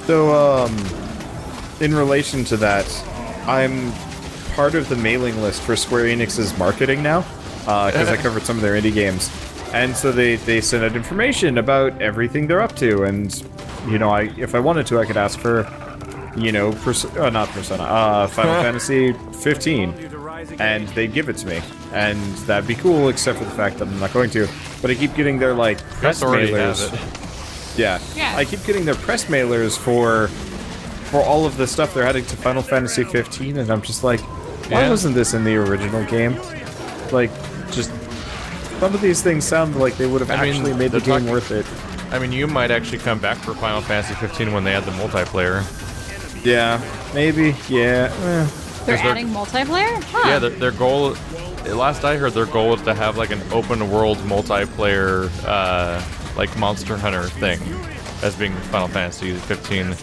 So, in relation to that, I'm part of the mailing list for Square Enix's marketing now, because I covered some of their indie games. And so they send out information about everything they're up to, and, you know, if I wanted to, I could ask for, you know, not Persona, Final Fantasy 15, and they'd give it to me. And that'd be cool, except for the fact that I'm not going to. But I keep getting their, like, press mailers. Yeah. I keep getting their press mailers for all of the stuff they're adding to Final Fantasy 15, and I'm just like, why wasn't this in the original game? Like, just... Some of these things sound like they would have actually made the game worth it. I mean, you might actually come back for Final Fantasy 15 when they add the multiplayer. Yeah, maybe, yeah. They're adding multiplayer? Huh. Yeah, their goal... Last I heard, their goal was to have, like, an open-world multiplayer, like, Monster Hunter thing as being Final Fantasy 15.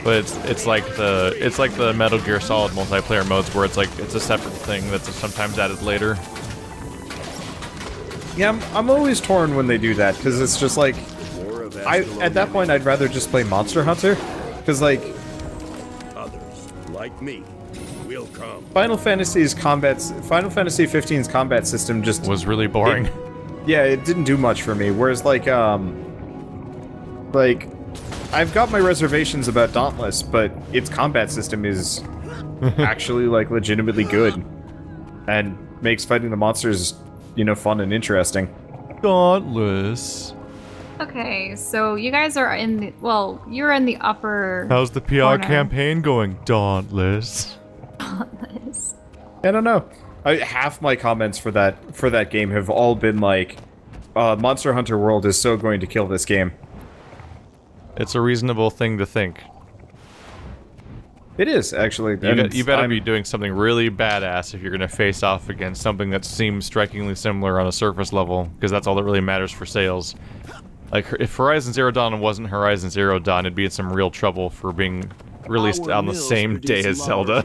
But it's like the Metal Gear Solid multiplayer modes where it's a separate thing that's sometimes added later. Yeah, I'm always torn when they do that, because it's just like... at that point, I'd rather just play Monster Hunter, because, like... Others, like me, will come. Final Fantasy 15's combat system just... was really boring. It didn't do much for me, whereas, like, I've got my reservations about Dauntless, but its combat system is actually, like, legitimately good. And makes fighting the monsters... you know, fun and interesting. Dauntless. Okay, so you guys are in the... Well, you're in the upper... How's the PR campaign going, Dauntless? Dauntless. I don't know. Half my comments for that game have all been like, Monster Hunter World is so going to kill this game. It's a reasonable thing to think. It is, actually. You better be doing something really badass if you're going to face off against something that seems strikingly similar on a surface level, because that's all that really matters for sales. Like, if Horizon Zero Dawn wasn't Horizon Zero Dawn, it'd be in some real trouble for being released on the same day as Zelda.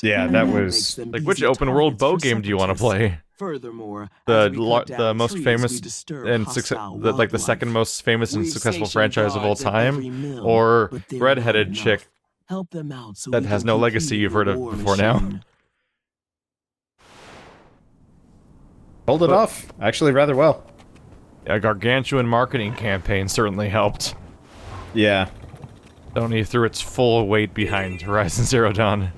Yeah, that was... Like, which open-world bow game do you want to play? Furthermore, the most famous and the second most famous and successful franchise of all time, or redheaded chick that has no legacy you've heard of before now. Pulled it off, actually, rather well. A gargantuan marketing campaign certainly helped. Yeah. Sony threw its full weight behind Horizon Zero Dawn.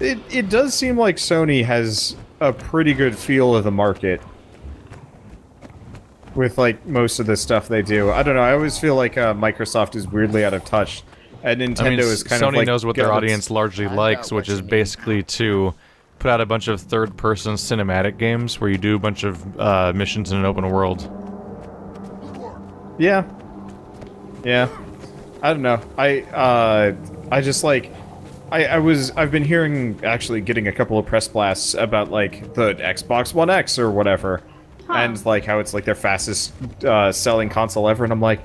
It does seem like Sony has a pretty good feel of the market. With, like, most of the stuff they do. I don't know, I always feel like Microsoft is weirdly out of touch. And Nintendo is kind of like... Sony knows what their audience largely likes, which is basically to put out a bunch of third-person cinematic games where you do a bunch of missions in an open world. Yeah. Yeah. I don't know. I just, like... I've been hearing, actually, getting a couple of press blasts about, like, the Xbox One X or whatever. And, like, how it's, like, their fastest selling console ever, and I'm like,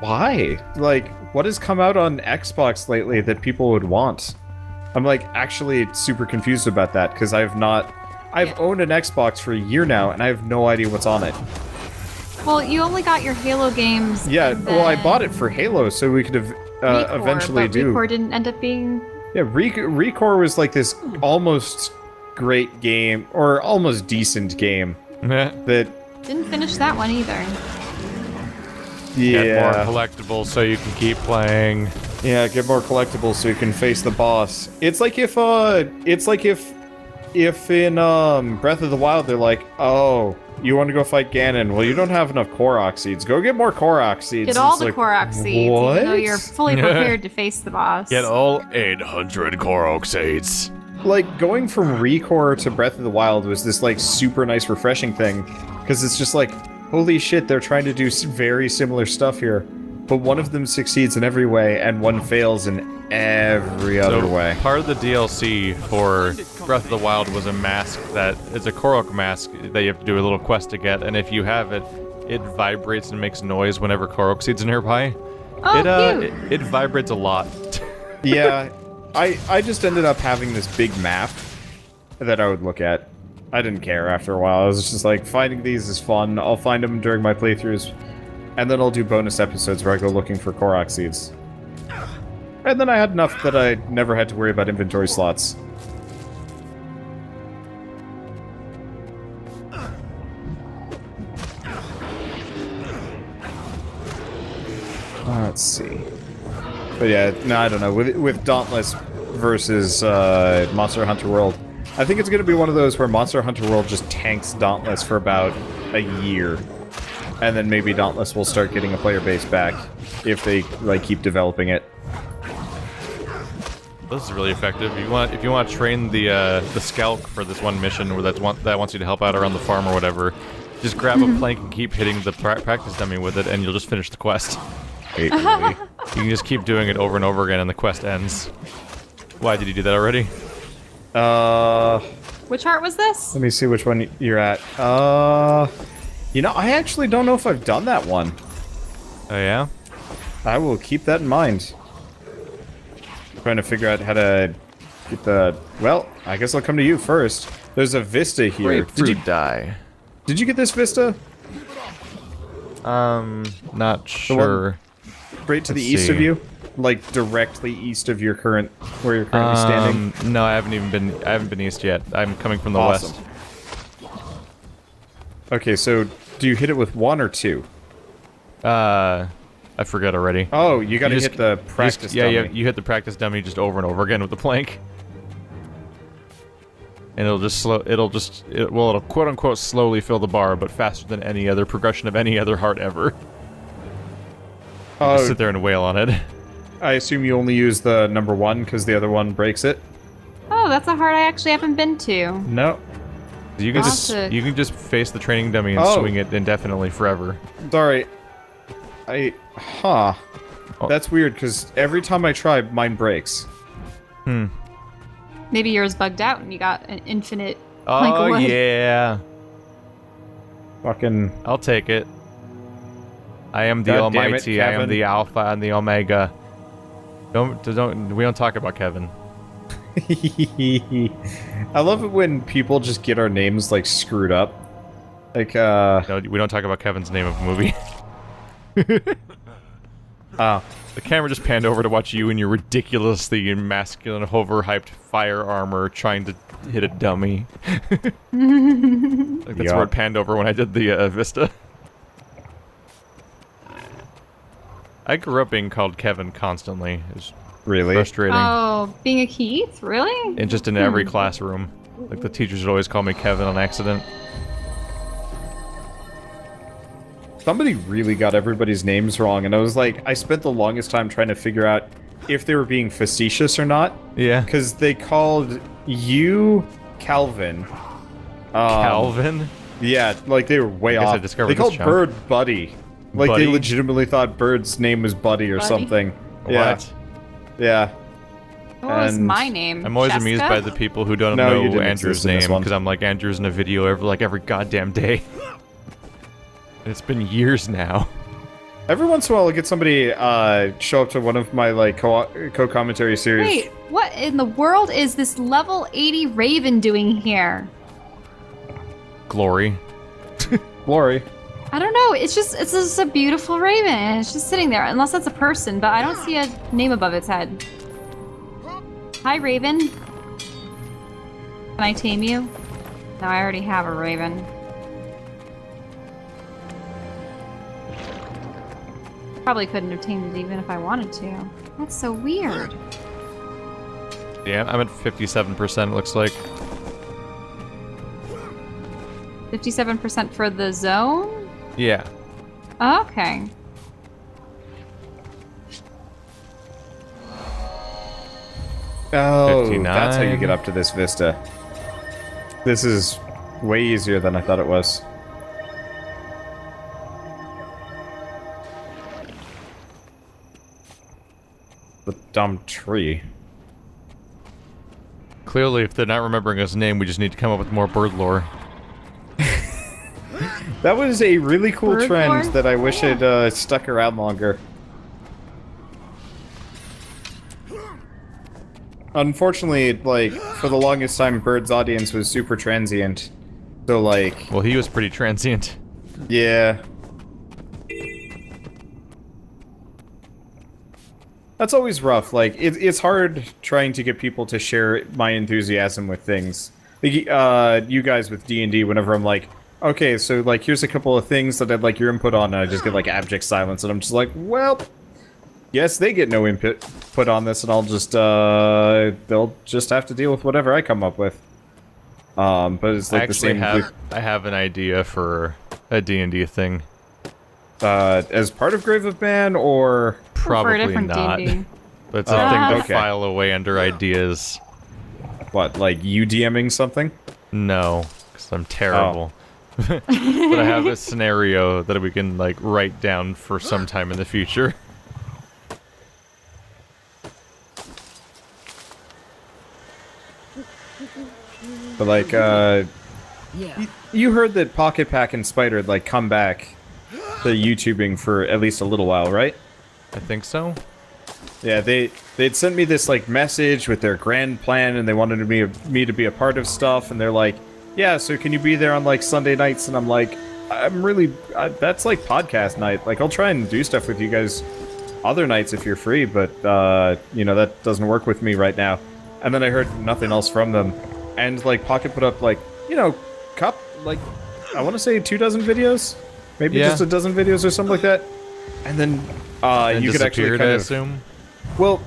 why? Like, what has come out on Xbox lately that people would want? I'm, like, actually super confused about that, because I've owned an Xbox for a year now, and I have no idea what's on it. Well, you only got your Halo games. Yeah, well, I bought it for Halo, so we could have eventually do... ReCore didn't end up being... Yeah, ReCore was, like, this almost great game, or almost decent game. That didn't finish that one either. Yeah. Get more collectibles so you can keep playing. Yeah, get more collectibles so you can face the boss. It's like if in Breath of the Wild they're like, oh, you want to go fight Ganon? Well, you don't have enough Korok seeds. Go get more Korok seeds. Get all the Korok seeds, what? even though you're fully prepared to face the boss. Get all 800 Korok seeds. Like, going from ReCore to Breath of the Wild was this, like, super nice, refreshing thing. Because it's just like, holy shit, they're trying to do very similar stuff here. But one of them succeeds in every way, and one fails in every other way. Part of the DLC for Breath of the Wild was a mask that is a Korok mask that you have to do a little quest to get, and if you have it, it vibrates and makes noise whenever Korok seeds are nearby. Oh, it vibrates a lot. Yeah. I just ended up having this big map that I would look at. I didn't care after a while. I was just like, finding these is fun. I'll find them during my playthroughs. And then I'll do bonus episodes where I go looking for Korok seeds. And then I had enough that I never had to worry about inventory slots. Let's see. But yeah, no, I don't know. With Dauntless versus Monster Hunter World, I think it's going to be one of those where Monster Hunter World just tanks Dauntless for about a year. And then maybe Dauntless will start getting a player base back if they like keep developing it. This is really effective. If you want to train the Skalk for this one mission where that wants you to help out around the farm or whatever, just grab a plank and keep hitting the practice dummy with it, and you'll just finish the quest. Wait, really? You can just keep doing it over and over again, and the quest ends. Why did you do that already? Which heart was this? Let me see which one you're at. You know, I actually don't know if I've done that one. Oh yeah? I will keep that in mind. Trying to figure out how to get the... Well, I guess I'll come to you first. There's a Vista here. Grapefruit dye. Did you get this Vista? Not sure. Straight to the east of you? Like, directly east of your current... where you're currently standing? No, I haven't been east yet. I'm coming from the west. Okay, so do you hit it with 1 or 2? I forgot already. Oh, you gotta hit the practice dummy. Yeah, you hit the practice dummy just over and over again with the plank. And it'll quote-unquote slowly fill the bar, but faster than any other progression of any other heart ever. Just sit there and wail on it. I assume you only use the number 1 because the other one breaks it? Oh, that's a heart I actually haven't been to. No. You can just face the training dummy and swing it indefinitely forever. Sorry. Huh. That's weird, because every time I try, mine breaks. Maybe yours bugged out and you got an infinite plank Oh, away. yeah. Fucking... I'll take it. I am the God damn it, Almighty, I am Kevin. the Alpha and the Omega. We don't talk about Kevin. I love it when people just get our names, like, screwed up. Like, No, we don't talk about Kevin's name of a movie. The camera just panned over to watch you in your ridiculously masculine, overhyped fire armor trying to hit a dummy. Like that's where it panned over when I did the Vista. I grew up being called Kevin constantly. It's really frustrating. Oh, being a Keith? Really? And just in every classroom. Like the teachers would always call me Kevin on accident. Somebody really got everybody's names wrong, and I was like, I spent the longest time trying to figure out if they were being facetious or not. Yeah. Because they called you Calvin. Calvin? Yeah, like they were way I guess I off. discovered They this called chunk. Bird Buddy. Like Buddy? they legitimately thought Bird's name was Buddy or Buddy? something. Yeah. What? Yeah. What was And my name? I'm always Jessica? amused by the people who don't No, you know didn't Andrew's exist in this name, one. because I'm like Andrew's in a video every goddamn day. And it's been years now. Every once in a while, I'll get somebody show up to one of my like co-commentary series. Wait, what in the world is this level 80 Raven doing here? Glory. Glory. I don't know. It's just a beautiful Raven, and it's just sitting there. Unless that's a person, but I don't see a name above its head. Hi, Raven. Can I tame you? No, I already have a Raven. Probably couldn't have tamed it even if I wanted to. That's so weird. Yeah, I'm at 57%, it looks like. 57% for the zone? Yeah. Okay. Oh, 59. that's how you get up to this vista. This is way easier than I thought it was. The dumb tree. Clearly, if they're not remembering his name, we just need to come up with more bird lore. That was a really cool Bird trend lore? that I wish had stuck around longer. Unfortunately, like, for the longest time, Bird's audience was super transient. So, like... Well, he was pretty transient. Yeah. That's always rough. Like, it's hard trying to get people to share my enthusiasm with things. Like, you guys with D&D, whenever I'm like, okay, so, like, here's a couple of things that I'd like your input on, and I just get, like, abject silence, and I'm just like, well, yes, they get no input put on this, and I'll just, they'll just have to deal with whatever I come up with. But it's like the same... I have an idea for a D&D thing. As part of Grave of Man, or... Probably not. D&D. But it's a thing to okay. file away under ideas. What, like you DMing something? No, because I'm terrible. But I have a scenario that we can, like, write down for some time in the future. But like, you heard that Pocket Pack and Spider had, like, come back to YouTubing for at least a little while, right? I think so. Yeah, they'd sent me this, like, message with their grand plan, and they wanted me to be a part of stuff, and they're like, yeah, so can you be there on, like, Sunday nights? And I'm like, that's, like, podcast night. Like, I'll try and do stuff with you guys other nights if you're free, but, you know, that doesn't work with me right now. And then I heard nothing else from them. And, like, Pocket put up, like, you know, I want to say 24 videos? Maybe just a dozen videos or something like that. And then, you could actually kind I of... assume? Well,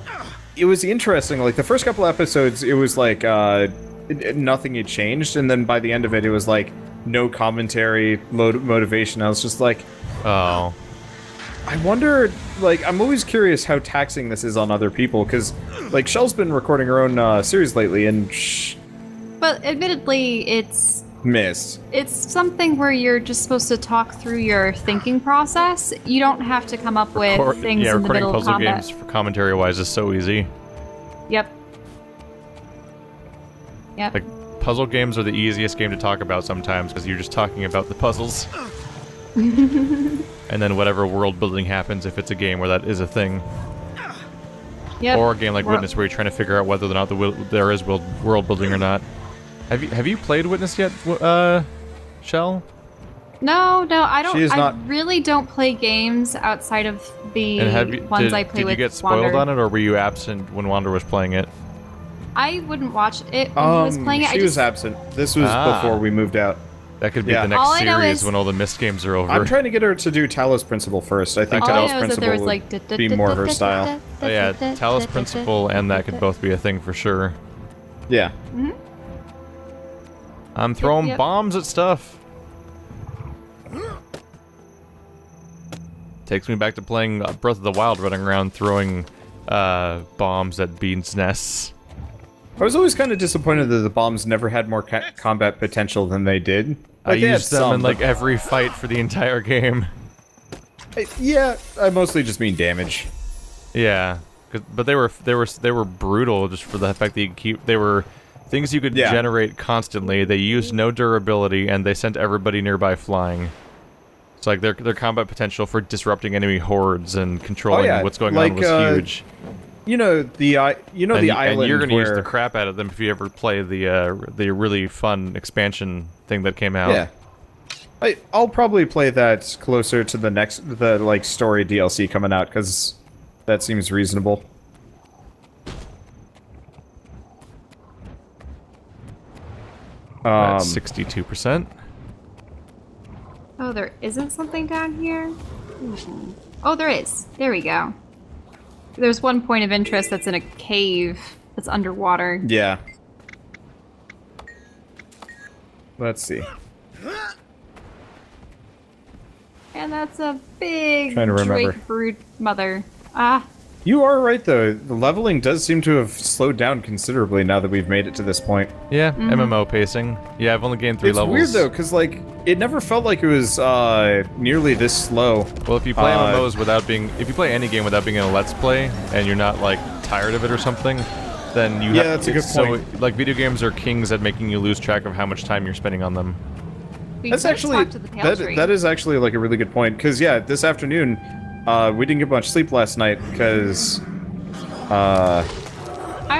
it was interesting. Like, the first couple episodes, it was like, nothing had changed. And then by the end of it, it was like, no commentary, motivation. I was just like... Oh. I wonder, like, I'm always curious how taxing this is on other people. Because, like, Shell's been recording her own series lately, and... But admittedly, it's missed. It's something where you're just supposed to talk through your thinking process. You don't have to come up with things in the middle of puzzle combat. games for commentary-wise is so easy. Yep. Yep. Like, puzzle games are the easiest game to talk about sometimes because you're just talking about the puzzles. And then whatever world building happens if it's a game where that is a thing. Yep. Or a game like Witness where you're trying to figure out whether or not there is world building or not. Have you played Witness yet, Shell? No, I don't. I not... really don't play games outside of the ones I play with. Did you get spoiled Wander. on it, or were you absent when Wander was playing it? I wouldn't watch it when he was playing it. She was absent. This was before we moved out. That could be the next series when all the Myst games are over. I'm trying to get her to do Talos Principle first. I think Talos Principle would be more her style. Oh yeah, Talos Principle and that could both be a thing for sure. Yeah. Mm-hmm. I'm throwing bombs at stuff. Takes me back to playing Breath of the Wild, running around throwing bombs at beans' nests. I was always kind of disappointed that the bombs never had more combat potential than they did. Like, I used them in like every fight for the entire game. Yeah, I mostly just mean damage. Yeah, but they were brutal just for the fact that they were things you could generate constantly. They used no durability and they sent everybody nearby flying. It's like their combat potential for disrupting enemy hordes and controlling what's going on was huge. You know the island, and you're gonna use the crap out of them if you ever play the really fun expansion thing that came out. Yeah, I'll probably play that closer to the like story DLC coming out because that seems reasonable. That's 62%. Oh, there isn't something down here? Oh, there is. There we go. There's one point of interest that's in a cave that's underwater. Yeah. Let's see. And that's a big Trying to remember. Drake brood mother. Ah. You are right, though. The leveling does seem to have slowed down considerably now that we've made it to this point. Yeah, MMO pacing. Yeah, I've only gained 3 levels. It's weird, though, because, like, it never felt like it was nearly this slow. Well, if you play MMOs without being... If you play any game without being in a Let's Play, and you're not, like, tired of it or something, then you have... that's a good point. So, like, video games are kings at making you lose track of how much time you're spending on them. That's actually... That is actually, like, a really good point, because, yeah, this afternoon... we didn't get much sleep last night because, I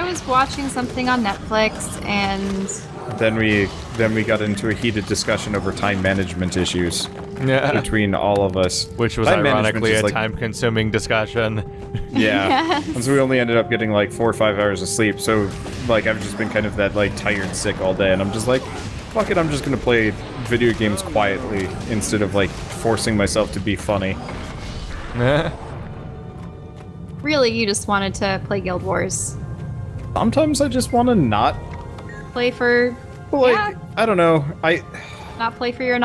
was watching something on Netflix and... Then we got into a heated discussion over time management issues. Yeah. between all of us. Which was Time management ironically is, a like, time-consuming discussion. Yeah. Yes. And so we only ended up getting like 4 or 5 hours of sleep. So like I've just been kind of that like tired, sick all day, and I'm just like, fuck it, I'm just gonna play video games quietly instead of like forcing myself to be funny. Really, you just wanted to play Guild Wars. Sometimes I just want to not. Play for... Like, yeah, I don't know. not play for your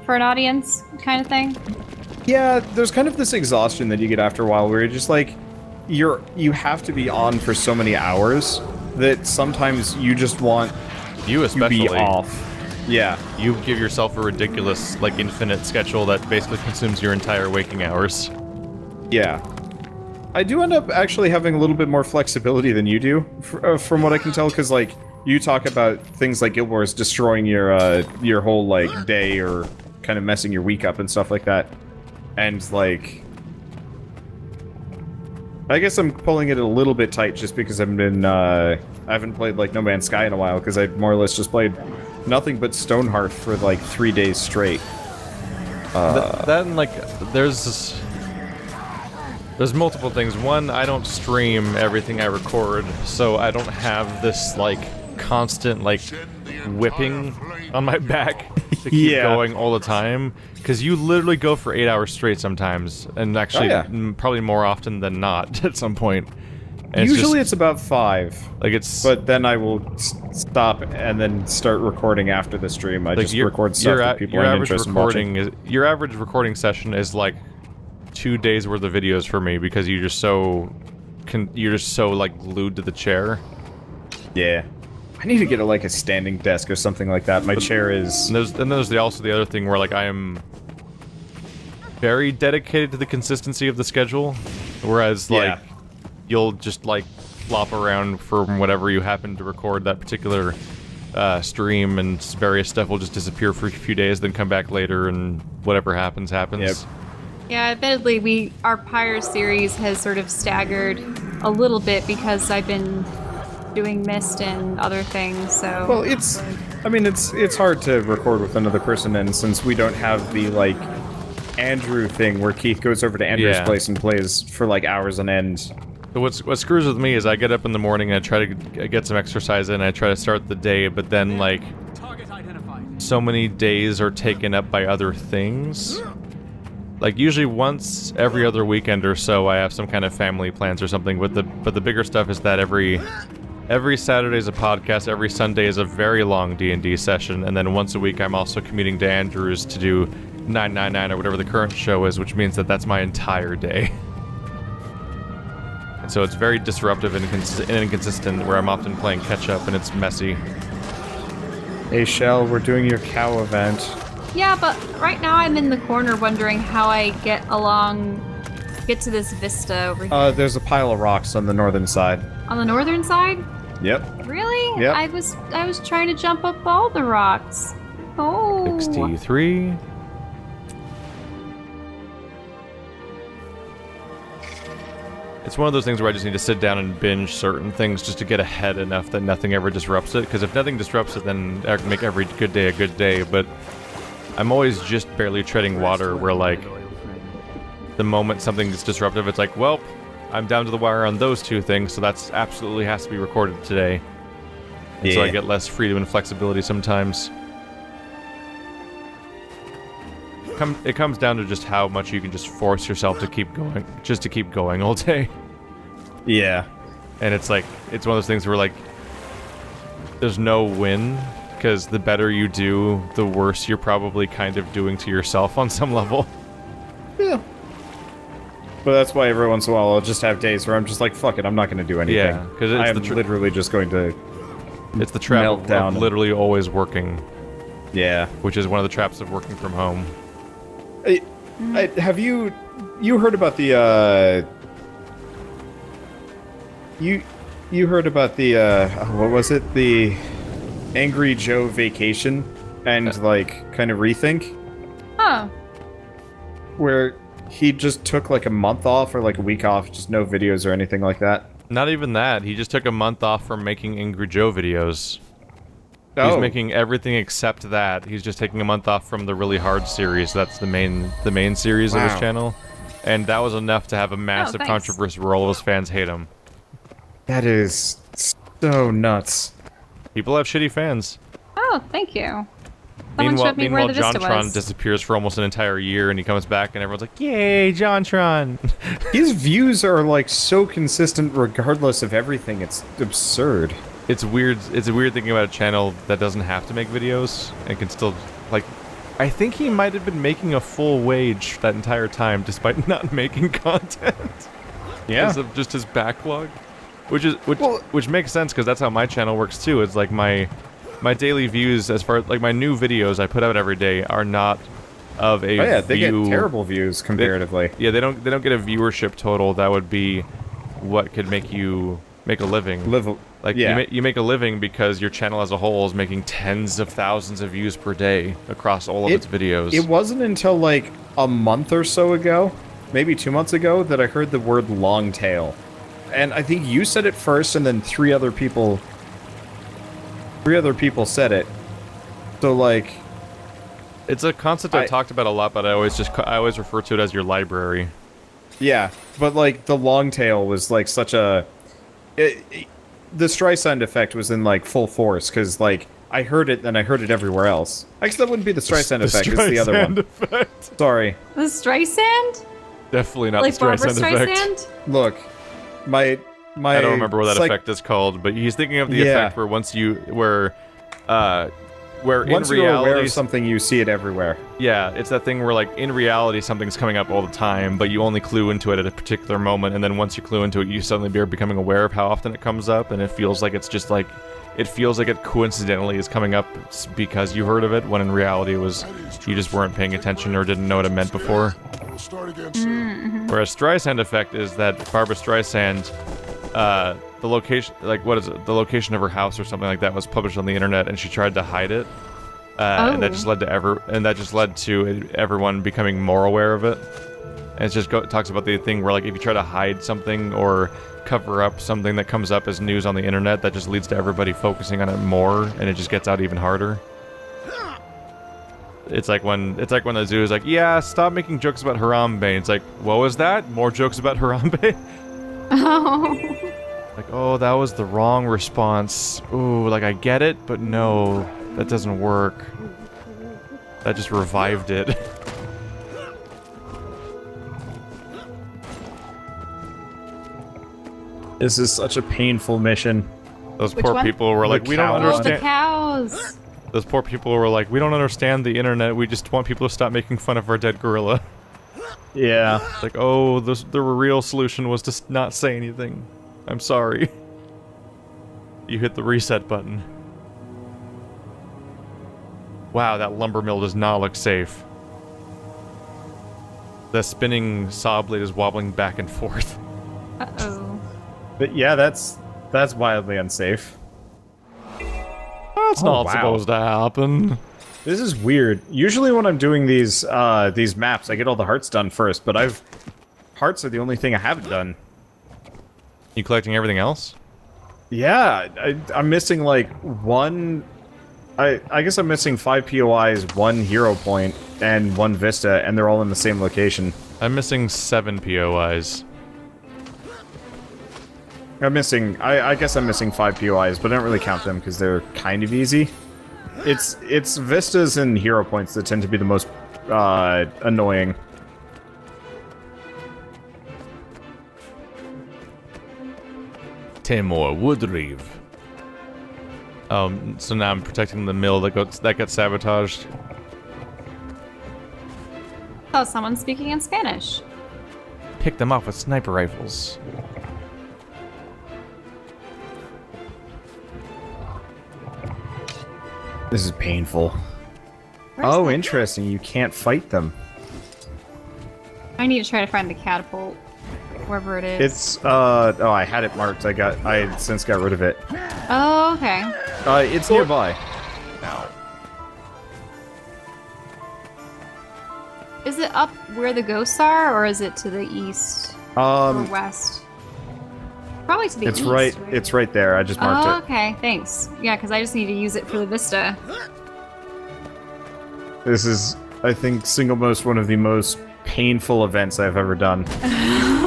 for an audience kind of thing. Yeah, there's kind of this exhaustion that you get after a while where you're just like, you have to be on for so many hours that sometimes you just want You to especially. be off. Yeah. You give yourself a ridiculous, like, infinite schedule that basically consumes your entire waking hours. Yeah. I do end up actually having a little bit more flexibility than you do, from what I can tell, because, like, you talk about things like Guild Wars destroying your whole, like, day or kind of messing your week up and stuff like that. And, like... I guess I'm pulling it a little bit tight just because I haven't played, like, No Man's Sky in a while, because I more or less just played nothing but Stonehearth for, like, 3 days straight. That and, like, there's multiple things. One, I don't stream everything I record, so I don't have this, like, constant, like, whipping on my back to keep Yeah. going all the time. Because you literally go for 8 hours straight sometimes, and actually, probably more often than not at some point. And Usually it's about 5. like it's But then I will stop and then start recording after the stream. I like just record stuff that people your aren't average interested in watching. recording is your average recording session is like 2 days worth of videos for me because you're just so like glued to the chair. Yeah. I need to get like a standing desk or something like that. My chair is... And there's also the other thing where like I am very dedicated to the consistency of the schedule, whereas like Yeah. you'll just like flop around from whatever you happen to record that particular stream, and various stuff will just disappear for a few days, then come back later, and whatever happens. Yep. Yeah, admittedly, our Pyre series has sort of staggered a little bit because I've been doing Mist and other things, so... Well, it's hard to record with another person, and since we don't have the, like, Andrew thing where Keith goes over to Andrew's Yeah. place and plays for, like, hours on end. So what screws with me is I get up in the morning and I try to get some exercise in, I try to start the day, but then, like, so many days are taken up by other things. Like, usually once every other weekend or so, I have some kind of family plans or something, but the bigger stuff is that every Saturday is a podcast, every Sunday is a very long D&D session, and then once a week I'm also commuting to Andrews to do 999 or whatever the current show is, which means that that's my entire day. And so it's very disruptive and inconsistent, where I'm often playing catch-up and it's messy. Hey, Shell, we're doing your cow event. Yeah, but right now I'm in the corner wondering how I get to this vista over here. There's a pile of rocks on the northern side. On the northern side? Yep. Really? Yep. I was trying to jump up all the rocks. Oh. 63. It's one of those things where I just need to sit down and binge certain things just to get ahead enough that nothing ever disrupts it. Because if nothing disrupts it, then I can make every good day a good day. But I'm always just barely treading water where, like, the moment something is disruptive, it's like, well, I'm down to the wire on those two things, so that's absolutely has to be recorded today. And so I get less freedom and flexibility sometimes. It comes down to just how much you can just force yourself to keep going, just to keep going all day. Yeah. And it's like, it's one of those things where, like, there's no win, because the better you do, the worse you're probably kind of doing to yourself on some level. Yeah. But that's why every once in a while I'll just have days where I'm just like, fuck it, I'm not going to do anything. Yeah, because I'm literally just going to it's the trap melt down. of literally always working, Yeah. which is one of the traps of working from home. Have you heard about the you heard about the what was it, the Angry Joe vacation and like kind of rethink, Huh. where he just took like a month off or like a week off, just no videos or anything like that? Not even that. He just took a month off from making Angry Joe videos. He's making everything except that. He's just taking a month off from the really hard series. That's the main series of his channel. And that was enough to have a massive controversy where all of his fans hate him. That is so nuts. People have shitty fans. Oh, thank you. Someone showed me where Meanwhile, the Vista Jontron was. disappears for almost an entire year, and he comes back, and everyone's like, "Yay, Jontron!" His views are like so consistent regardless of everything. It's absurd. It's weird. It's a weird thing about a channel that doesn't have to make videos and can still like. I think he might have been making a full wage that entire time, despite not making content. Yeah. Because of just his backlog, which makes sense because that's how my channel works too. It's like my daily views, as far as like my new videos I put out every day, are not of a they get terrible views comparatively. They don't get a viewership total that would be what could make you make a living. You make a living because your channel as a whole is making tens of thousands of views per day across all of its videos. It wasn't until like a month or so ago, maybe 2 months ago, that I heard the word long tail. And I think you said it first, and then three other people said it. So like, it's a concept I've talked about a lot, but I always refer to it as your library. Yeah, but like the long tail was like such a the Streisand effect was in like full force, because like I heard it and I heard it everywhere else. Actually, that wouldn't be the Streisand effect, it's the other one. Effect. Sorry. The Streisand? Definitely not like the Streisand Barbara effect. Streisand? Look, my I don't remember what that effect is called, but he's thinking of the effect where once in reality, you're aware of something, you see it everywhere. Yeah, it's that thing where, like, in reality, something's coming up all the time, but you only clue into it at a particular moment, and then once you clue into it, you suddenly are becoming aware of how often it comes up, and it feels like it's just like, it feels like it coincidentally is coming up because you heard of it, when in reality it was, you just weren't paying attention or didn't know what it meant before. Whereas Streisand effect is that Barbara Streisand, the location, like, what is it? The location of her house or something like that was published on the internet, and she tried to hide it, and that just led to everyone becoming more aware of it. And it just talks about the thing where, like, if you try to hide something or cover up something that comes up as news on the internet, that just leads to everybody focusing on it more, and it just gets out even harder. It's like when the zoo is like, yeah, stop making jokes about Harambe. It's like, what was that? More jokes about Harambe? Oh. Like, oh, that was the wrong response. Ooh, like, I get it, but no, that doesn't work. That just revived it. This is such a painful mission. Those poor people were like, we don't understand. The cows. Those poor people were like, we don't understand the internet. We just want people to stop making fun of our dead gorilla. Yeah. Like, oh, the real solution was to not say anything. I'm sorry. You hit the reset button. Wow, that lumber mill does not look safe. The spinning saw blade is wobbling back and forth. Uh-oh. But yeah, that's wildly unsafe. That's not supposed to happen. This is weird. Usually when I'm doing these maps, I get all the hearts done first, but hearts are the only thing I haven't done. You collecting everything else? Yeah, I'm missing like one. I guess I'm missing 5 POIs, 1 hero point, and 1 Vista, and they're all in the same location. I'm missing 7 POIs. I guess I'm missing 5 POIs, but I don't really count them because they're kind of easy. It's Vistas and hero points that tend to be the most annoying. Timor Woodreeve. So now I'm protecting the mill that got sabotaged. Oh, someone's speaking in Spanish. Pick them off with sniper rifles. This is painful. Where's Oh, that? interesting. You can't fight them. I need to try to find the catapult, wherever it is. It's oh, I had it marked. I since got rid of it. Oh, okay. It's nearby. Is it up where the ghosts are, or is it to the east or Um, west? Probably to the It's east. right. It's right there. I just marked Oh, it. okay. Thanks. Yeah, because I just need to use it for the vista. This is, I think, one of the most painful events I've ever done.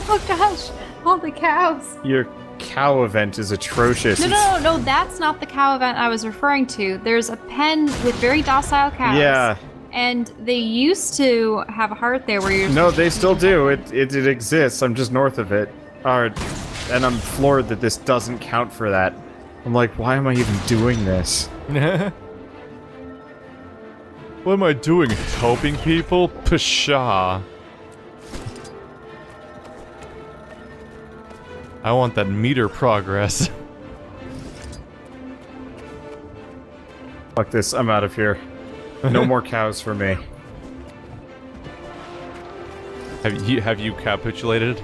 Oh gosh, all the cows. Your cow event is atrocious. No, that's not the cow event I was referring to. There's a pen with very docile cows. Yeah. And they used to have a heart there where you're... No, they still do. It exists. I'm just north of it. And I'm floored that this doesn't count for that. I'm like, why am I even doing this? What am I doing? Helping people? Pshaw. I want that meter progress. Fuck this. I'm out of here. No more cows for me. Have you capitulated?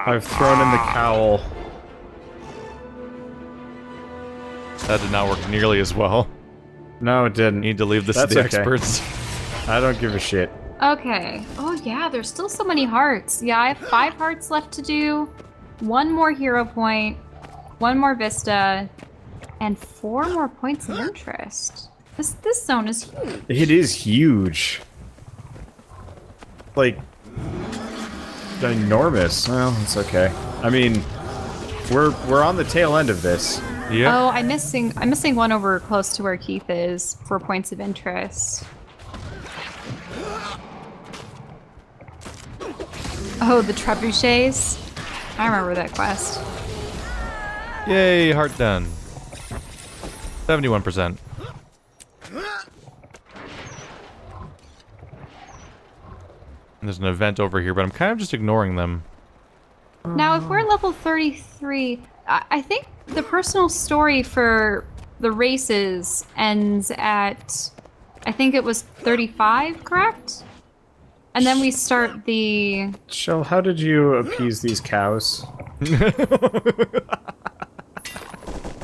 I've thrown in the cowl. That did not work nearly as well. No, it didn't. You need to leave this That's to the okay. experts. I don't give a shit. Okay. Oh yeah, there's still so many hearts. Yeah, I have 5 hearts left to do. 1 more hero point. 1 more vista. And 4 more points of interest. This zone is huge. It is huge. Like, enormous. Well, it's okay. I mean, we're on the tail end of this. Yeah. Oh, I'm missing 1 over close to where Keith is for points of interest. Oh, the trebuchets. I remember that quest. Yay, heart done. 71%. There's an event over here, but I'm kind of just ignoring them. Now, if we're level 33, I think the personal story for the races ends at, I think it was 35, correct? And then we start the... Shell, how did you appease these cows?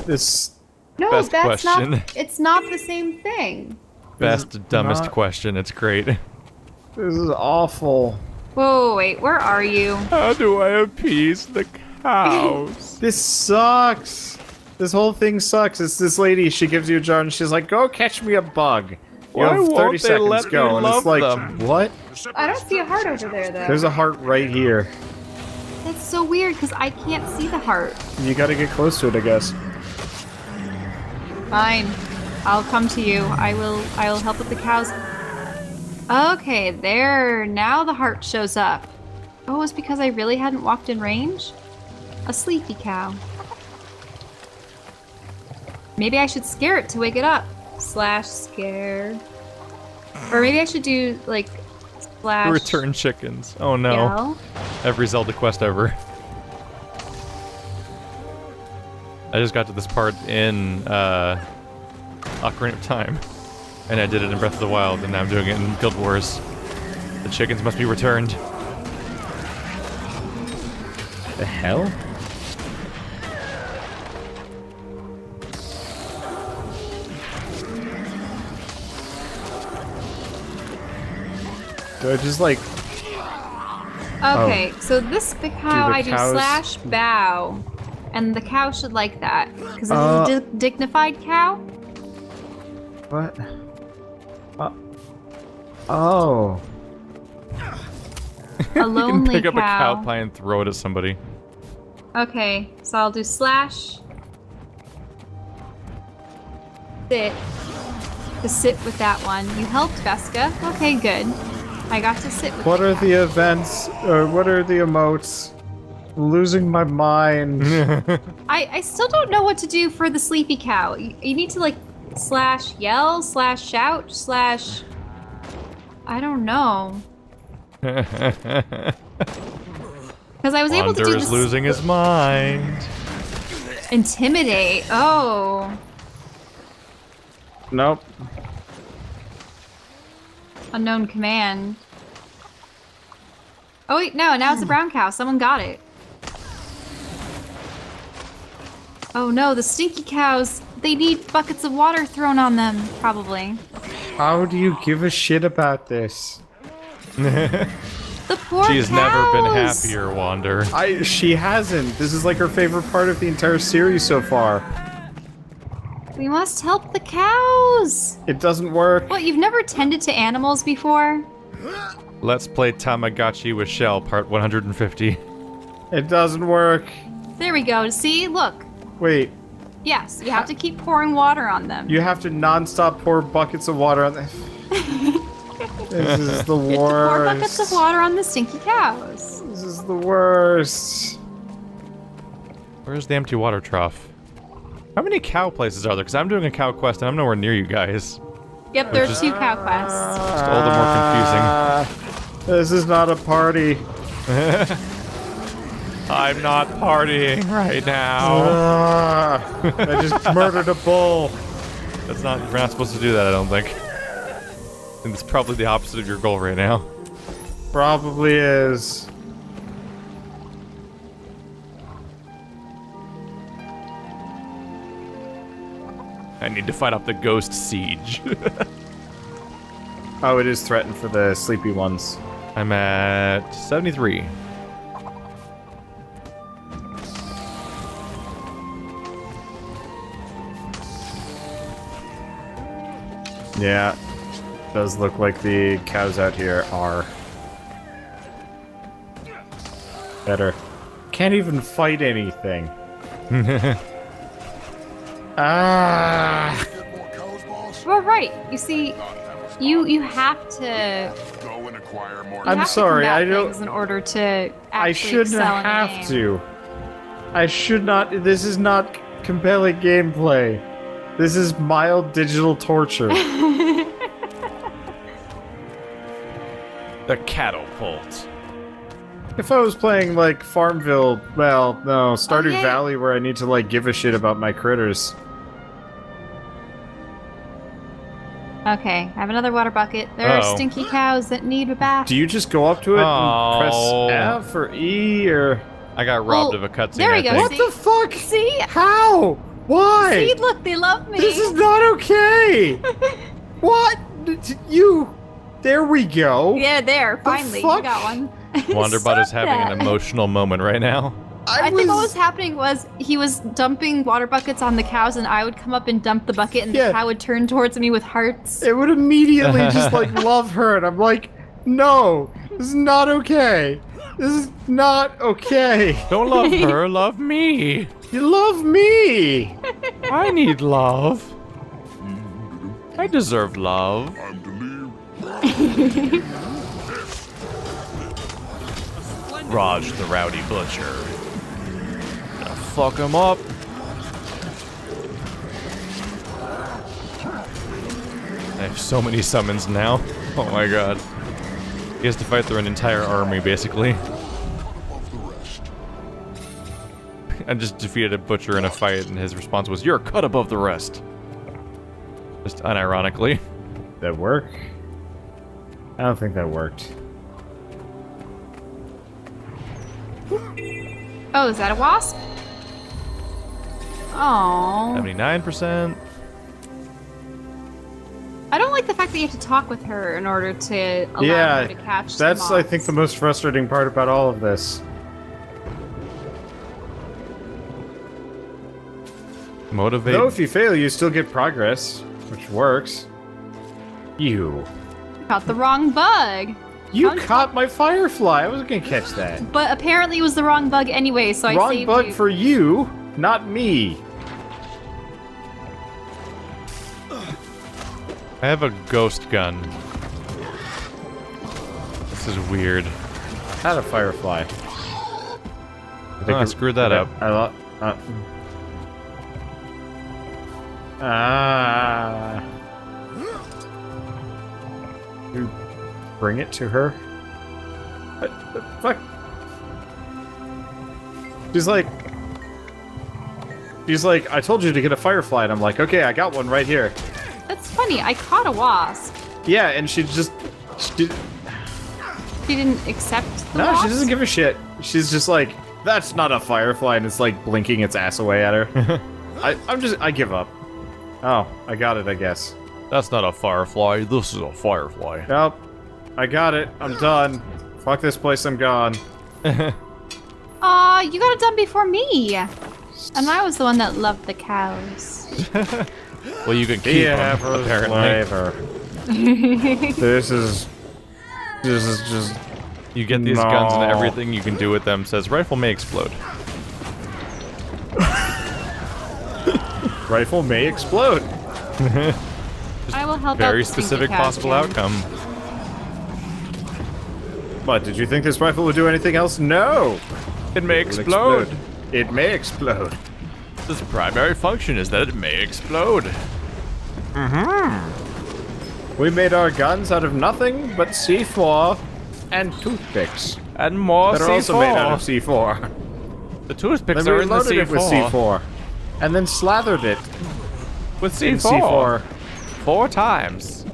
This... No, Best that's question. not... It's not the same thing. Best, dumbest not- question. It's great. This is awful. Whoa, wait, where are you? How do I appease the cows? This sucks. This whole thing sucks. It's this lady, she gives you a jar and she's like, go catch me a bug. You Why have 30 won't they seconds, let me go. And it's love like, them? what? I don't see a heart over there, though. There's a heart right here. That's so weird, because I can't see the heart. You gotta get close to it, I guess. Fine. I'll come to you. I will help with the cows. Okay, there. Now the heart shows up. Oh, it's because I really hadn't walked in range? A sleepy cow. Maybe I should scare it to wake it up. Slash scare. Or maybe I should do, like, slash... Return chickens. Oh no. yell. Every Zelda quest ever. I just got to this part in Ocarina of Time. And I did it in Breath of the Wild, and now I'm doing it in Guild Wars. The chickens must be returned. The hell? Do I just like... Okay, so this big cow, the I do cows- slash bow. And the cow should like that. Because it's a dignified cow. What? Oh. A You lonely can pick up a cow. cow pie and throw it at somebody. Okay, so I'll do slash sit to sit with that one. You helped, Veska. Okay, good. I got to sit with What the are cow. the events? Or what are the emotes? I'm losing my mind. I still don't know what to do for the sleepy cow. You need to like slash yell, slash shout, slash... I don't know. Because I was able to do Wander is this... losing his mind. Intimidate. Oh. Nope. Unknown command. Oh wait, no, now it's a brown cow. Someone got it. Oh no, the stinky cows. They need buckets of water thrown on them, probably. How do you give a shit about this? The poor She has never been cows. happier, Wander. She hasn't. This is like her favorite part of the entire series so far. We must help the cows. It doesn't work. What, you've never tended to animals before? Let's play Tamagotchi with Shell, part 150. It doesn't work. There we go. See? Look. Wait, Yes, you have to keep pouring water on them. you have to non-stop pour buckets of water on the... This is the You have to worst. pour buckets of water on the stinky cows. This is the worst. Where's the empty water trough? How many cow places are there? Because I'm doing a cow quest and I'm nowhere near you guys. Yep, there are 2 cow quests. Just all the more confusing. This is not a party. I'm not partying right now. I just murdered a bull. That's not, we're not supposed to do that, I don't think. I think it's probably the opposite of your goal right now. Probably is. I need to fight off the ghost siege. Oh, it is threatened for the sleepy ones. I'm at 73. Yeah. Does look like the cows out here are better. Can't even fight anything. Ah! Well, right. You see, you have to. Go and acquire more. I'm have to sorry, combat I don't- things in order to actually I shouldn't excel in the have game. to. I should not. This is not compelling gameplay. This is mild digital torture. The catapult. If I was playing like Farmville, well, no, Stardew yeah. Valley, where I need to like give a shit about my critters. Okay, I have another water bucket. There are Uh-oh. stinky cows that need a bath. Do you just go up to it Oh. and press F or E or? I got robbed Well, of a cutscene. there we I go. think. What the fuck? See? How? Why? See, look, they love me. This is not okay. What? You? There we go. Yeah, there. Finally, you fuck? got one. Wanderbot is Stop having that. an emotional moment right now. I think what was happening was he was dumping water buckets on the cows, and I would come up and dump the bucket, and Yeah. the cow would turn towards me with hearts. It would immediately just like love her, and I'm like, no, this is not okay. This is not okay. Don't love her, love me. You love me. I need love. I deserve love. Time to leave. Raj the Rowdy Butcher. Gonna fuck him up. I have so many summons now. Oh my god. He has to fight through an entire army, basically. Above the rest. I just defeated a butcher in a fight, and his response was, "You're cut above the rest." Just unironically. That work? I don't think that worked. Oh, is that a wasp? Oh. 79%. I don't like the fact that you have to talk with her in order to allow Yeah, her to catch the that's I think moths. the most frustrating part about all of this. Motivate. Though if you fail, you still get progress, which works. You Caught the wrong bug. How'd- caught my firefly. I wasn't gonna catch that. But apparently it was the wrong bug anyway, so I Wrong saved bug you. for you, not me. I have a ghost gun. This is weird. Had a firefly. Oh, I screwed that up. You bring it to her? What the fuck? She's like, I told you to get a firefly, and I'm like, okay, I got one right here. That's funny. I caught a wasp. Yeah, and she She didn't accept the no, wasp? she doesn't give a shit. She's just like, that's not a firefly, and it's like blinking its ass away at her. I give up. Oh, I got it, I guess. That's not a firefly. This is a firefly. Nope. I got it. I'm done. Fuck this place. I'm gone. Aw, you got it done before me. And I was the one that loved the cows. Well, you can keep them, apparently. Flavor. This is just. You get these guns and everything you can do with them says rifle may explode. Rifle may explode. I will help out Very the stinky specific cows, possible Jim. outcome. What, did you think this rifle would do anything else? No! It may It will explode. It may explode. Its primary function is that it may explode. We made our guns out of nothing but C4 and toothpicks. And more That are C4. also made out of C4. The toothpicks Then are we in the loaded C4. it with C4. And then slathered it With in C4. C4. 4 times.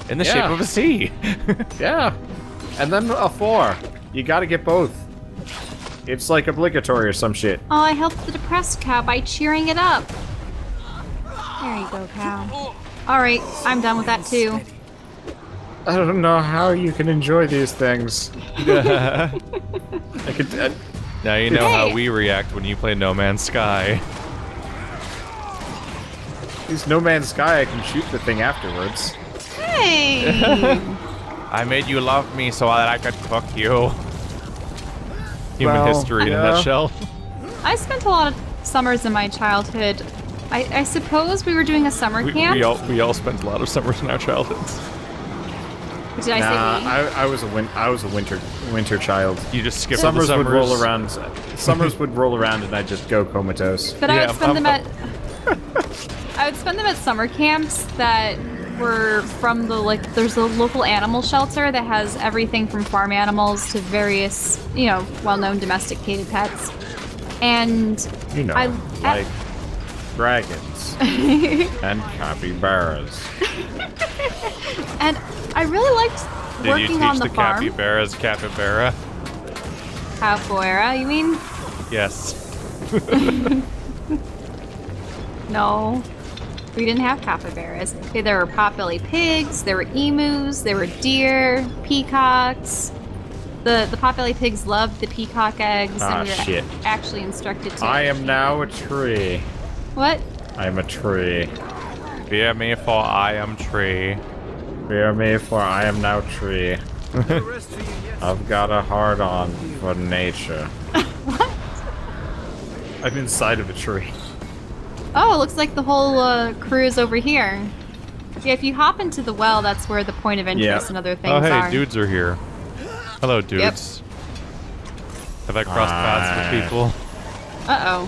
In the shape Yeah. of a C. Yeah. And then a 4. You gotta get both. It's like obligatory or some shit. Oh, I helped the depressed cow by cheering it up. There you go, cow. Alright, I'm done with that too. I don't know how you can enjoy these things. I could. Now you know how Hey. we react when you play No Man's Sky. These No Man's Sky, I can shoot the thing afterwards. Hey! I made you love me so that I could cook you. Human Well, history in a yeah. nutshell. I spent a lot of summers in my childhood. I suppose we were doing a summer camp. We all spent a lot of summers in our childhoods. Did I say we? I was a winter child. You just skipped Summers the would summers. roll around. Summers would roll around, and I'd just go comatose. But I Yeah, would spend them I'm- at. I would spend them at summer camps that were from the There's a local animal shelter that has everything from farm animals to various, well-known domesticated pets. And You know, like dragons and capybaras. and I really liked Did you working teach on the the farm. capybaras capybara? Capoeira, you mean? Yes. No. We didn't have capybaras. Okay, there were potbelly pigs, there were emus, there were deer, peacocks. The potbelly pigs loved the peacock eggs, Ah, and we were shit. actually instructed to. I am now a tree. What? I am a tree. Fear me, for I am tree. Fear me, for I am now tree. I've got a hard-on for nature. What? I'm inside of a tree. Oh, it looks like the whole crew is over here. Yeah, if you hop into the well, that's where the point of interest Yeah. and other things Oh, hey, are. dudes are here. Hello, dudes. Have I crossed paths with people? Uh-oh.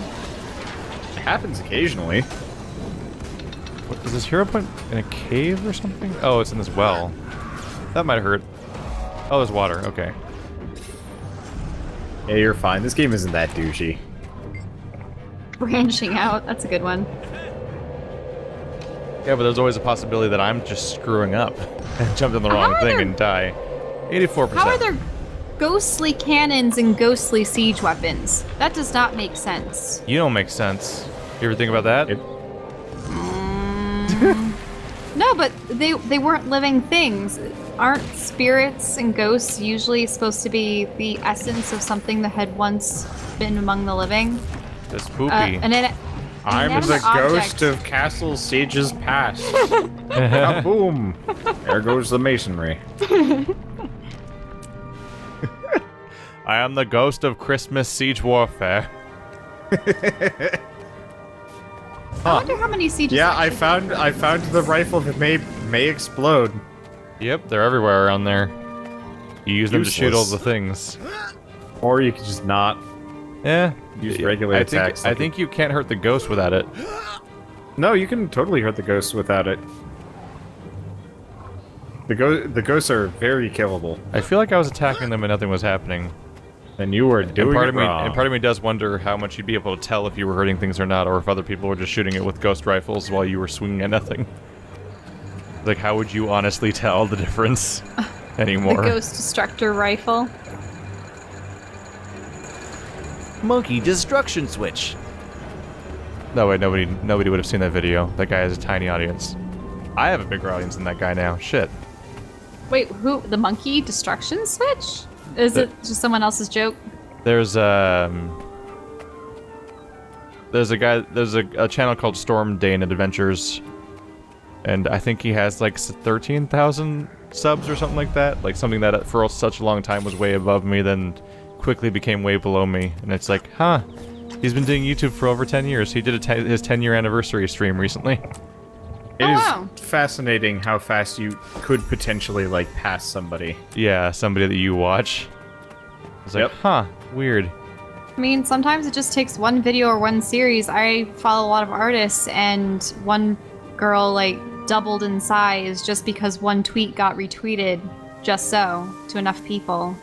It happens occasionally. What, is this hero point in a cave or something? Oh, it's in this well. That might hurt. Oh, there's water. Okay. Yeah, you're fine. This game isn't that douchey. Branching out. That's a good one. Yeah, but there's always a possibility that I'm just screwing up and jumped on the wrong How are thing there- and die. 84%. How are there ghostly cannons and ghostly siege weapons? That does not make sense. You don't make sense. You ever think about that? It- No, but they weren't living things. Aren't spirits and ghosts usually supposed to be the essence of something that had once been among the living? It's poopy. I'm I'm the ghost of Castle Siege's past. Boom! There goes the masonry. I am the ghost of Christmas siege warfare. I wonder how many sieges. Yeah, I found the rifle that may explode. Yep, they're everywhere around there. You use them to shoot all Useless. the things. Or you could just not Yeah. use regular attacks. I think you can't hurt the ghost without it. No, you can totally hurt the ghosts without it. The ghosts are very killable. I feel like I was attacking them and nothing was happening. And you were doing And part it of me, wrong. and part of me does wonder how much you'd be able to tell if you were hurting things or not, or if other people were just shooting it with ghost rifles while you were swinging at nothing. Like, how would you honestly tell the difference The anymore? ghost destructor rifle. Monkey destruction switch. No way, nobody would have seen that video. That guy has a tiny audience. I have a bigger audience than that guy now. Shit. Wait, who? The monkey destruction switch? Is it just someone else's joke? There's a channel called Storm Dane Adventures, and I think he has like 13,000 subs or something like that. Like something that for such a long time was way above me, then quickly became way below me. And it's like, huh? He's been doing YouTube for over 10 years. He did his 10-year anniversary stream recently. It is wow. fascinating how fast you could potentially, like, pass somebody. Yeah, somebody that you watch. It's like, Yep. huh, weird. I mean, sometimes it just takes one video or one series. I follow a lot of artists, and one girl, like, doubled in size just because one tweet got retweeted just so to enough people.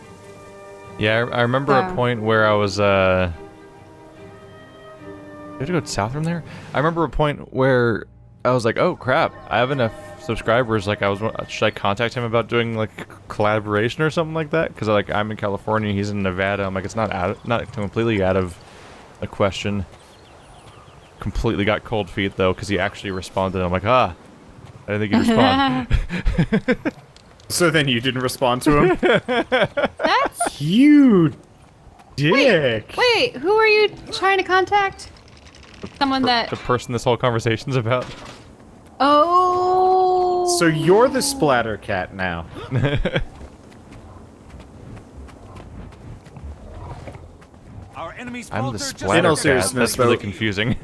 Yeah, I remember a So- point where I was, you have to go south from there? I remember a point where I was like, oh crap, I have enough subscribers, like should I contact him about doing like collaboration or something like that? Because like I'm in California, he's in Nevada. I'm like, it's not completely out of the question. Completely got cold feet though, because he actually responded. I'm like, I didn't think he'd respond. So then you didn't respond to him? That's... You dick! Wait, who are you trying to contact? Someone that... The person this whole conversation's about. Oh... So you're the splatter cat now. Our enemy's I'm the falter just- splatter In all cat. seriousness, That's really though- confusing.